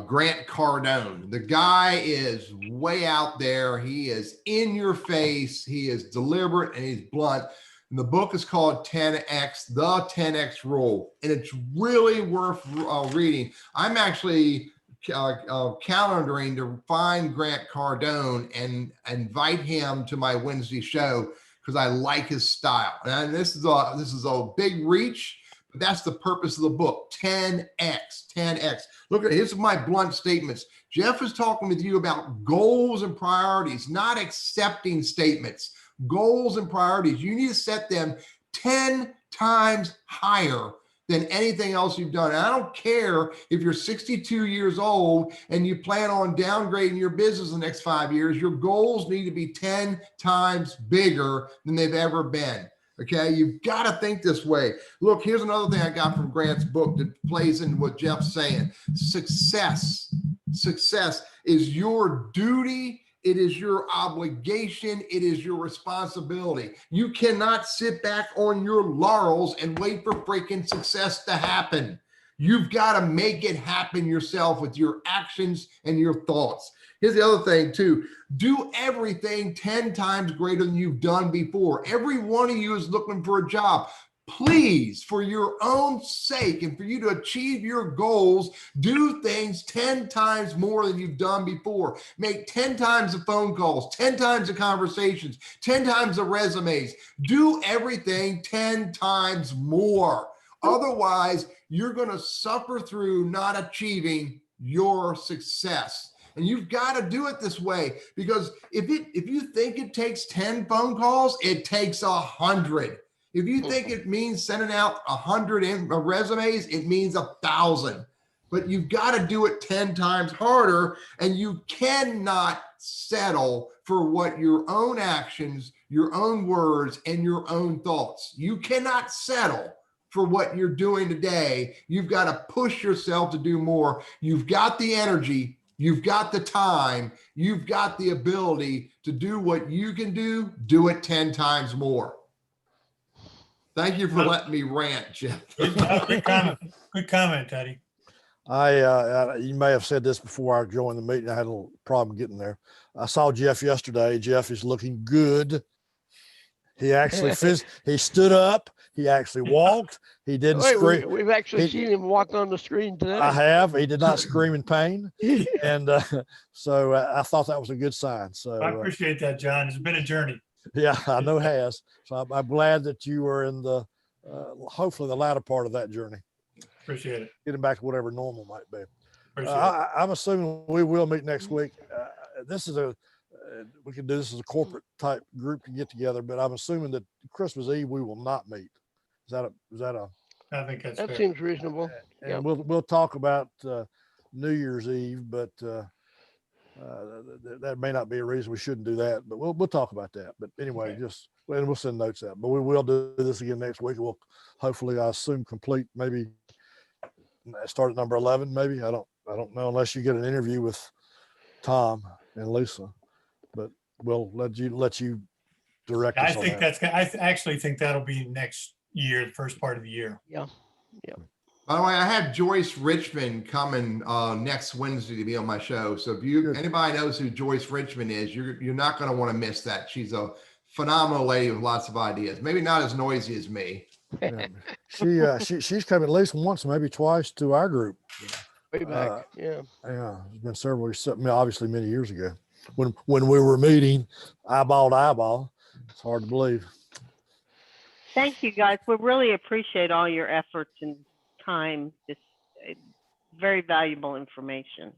Speaker 9: Grant Cardone. The guy is way out there. He is in your face. He is deliberate and he's blunt. And the book is called 10X, The 10X Rule. And it's really worth reading. I'm actually calendaring to find Grant Cardone and invite him to my Wednesday show because I like his style. And this is a big reach, but that's the purpose of the book. 10X. Look at it. Here's my blunt statements. Jeff is talking with you about goals and priorities, not accepting statements. Goals and priorities. You need to set them 10 times higher than anything else you've done. And I don't care if you're 62 years old and you plan on downgrading your business the next 5 years, your goals need to be 10 times bigger than they've ever been. Okay, you've got to think this way. Look, here's another thing I got from Grant's book that plays into what Jeff's saying. Success is your duty. It is your obligation. It is your responsibility. You cannot sit back on your laurels and wait for freaking success to happen. You've got to make it happen yourself with your actions and your thoughts. Here's the other thing too. Do everything 10 times greater than you've done before. Every one of you is looking for a job. Please, for your own sake and for you to achieve your goals, do things 10 times more than you've done before. Make 10 times the phone calls, 10 times the conversations, 10 times the resumes. Do everything 10 times more. Otherwise, you're going to suffer through not achieving your success. And you've got to do it this way, because if you think it takes 10 phone calls, it takes 100. If you think it means sending out 100 resumes, it means 1,000. But you've got to do it 10 times harder, and you cannot settle for what your own actions, your own words, and your own thoughts. You cannot settle for what you're doing today. You've got to push yourself to do more. You've got the energy, you've got the time, you've got the ability to do what you can do it 10 times more. Thank you for letting me rant, Jeff.
Speaker 6: Good comment, Teddy.
Speaker 10: You may have said this before I joined the meeting. I had a little problem getting there. I saw Jeff yesterday. Jeff is looking good. He actually he stood up. He actually walked. He didn't scream.
Speaker 1: We've actually seen him walk on the screen today.
Speaker 10: I have. He did not scream in pain. And so I thought that was a good sign. So
Speaker 6: I appreciate that, John. It's been a journey.
Speaker 10: Yeah, I know it has. So I'm glad that you were in the, hopefully the latter part of that journey.
Speaker 6: Appreciate it.
Speaker 10: Getting back to whatever normal might be.
Speaker 6: Appreciate it.
Speaker 10: I'm assuming we will meet next week. This is we can do this as a corporate type group to get together, but I'm assuming that Christmas Eve we will not meet. Is that a?
Speaker 6: I think that's
Speaker 1: that
Speaker 6: fair.
Speaker 1: seems reasonable.
Speaker 10: And
Speaker 1: Yeah.
Speaker 10: we'll talk about New Year's Eve, but that may not be a reason we shouldn't do that, but we'll talk about that. But anyway,
Speaker 6: Okay.
Speaker 10: we'll send notes out, but we will do this again next week. We'll hopefully, I assume, complete, maybe start at number 11, maybe. I don't know, unless you get an interview with Tom and Lisa, but we'll let you direct
Speaker 6: I
Speaker 10: us on
Speaker 6: think
Speaker 10: that.
Speaker 6: actually think that'll be next year, the first part of the year.
Speaker 1: Yeah.
Speaker 9: By the way, I have Joyce Richmond coming next Wednesday to be on my show. So if anybody knows who Joyce Richmond is, you're not going to want to miss that. She's a phenomenal lady with lots of ideas. Maybe not as noisy as me.
Speaker 10: Yeah. She's come at least once, maybe twice to our group.
Speaker 1: Way back. Yeah.
Speaker 10: Yeah, it's been several years, obviously many years ago, when we were meeting eyeball to eyeball. It's hard to believe.
Speaker 8: Thank you, guys. We really appreciate all your efforts and time. It's very valuable information.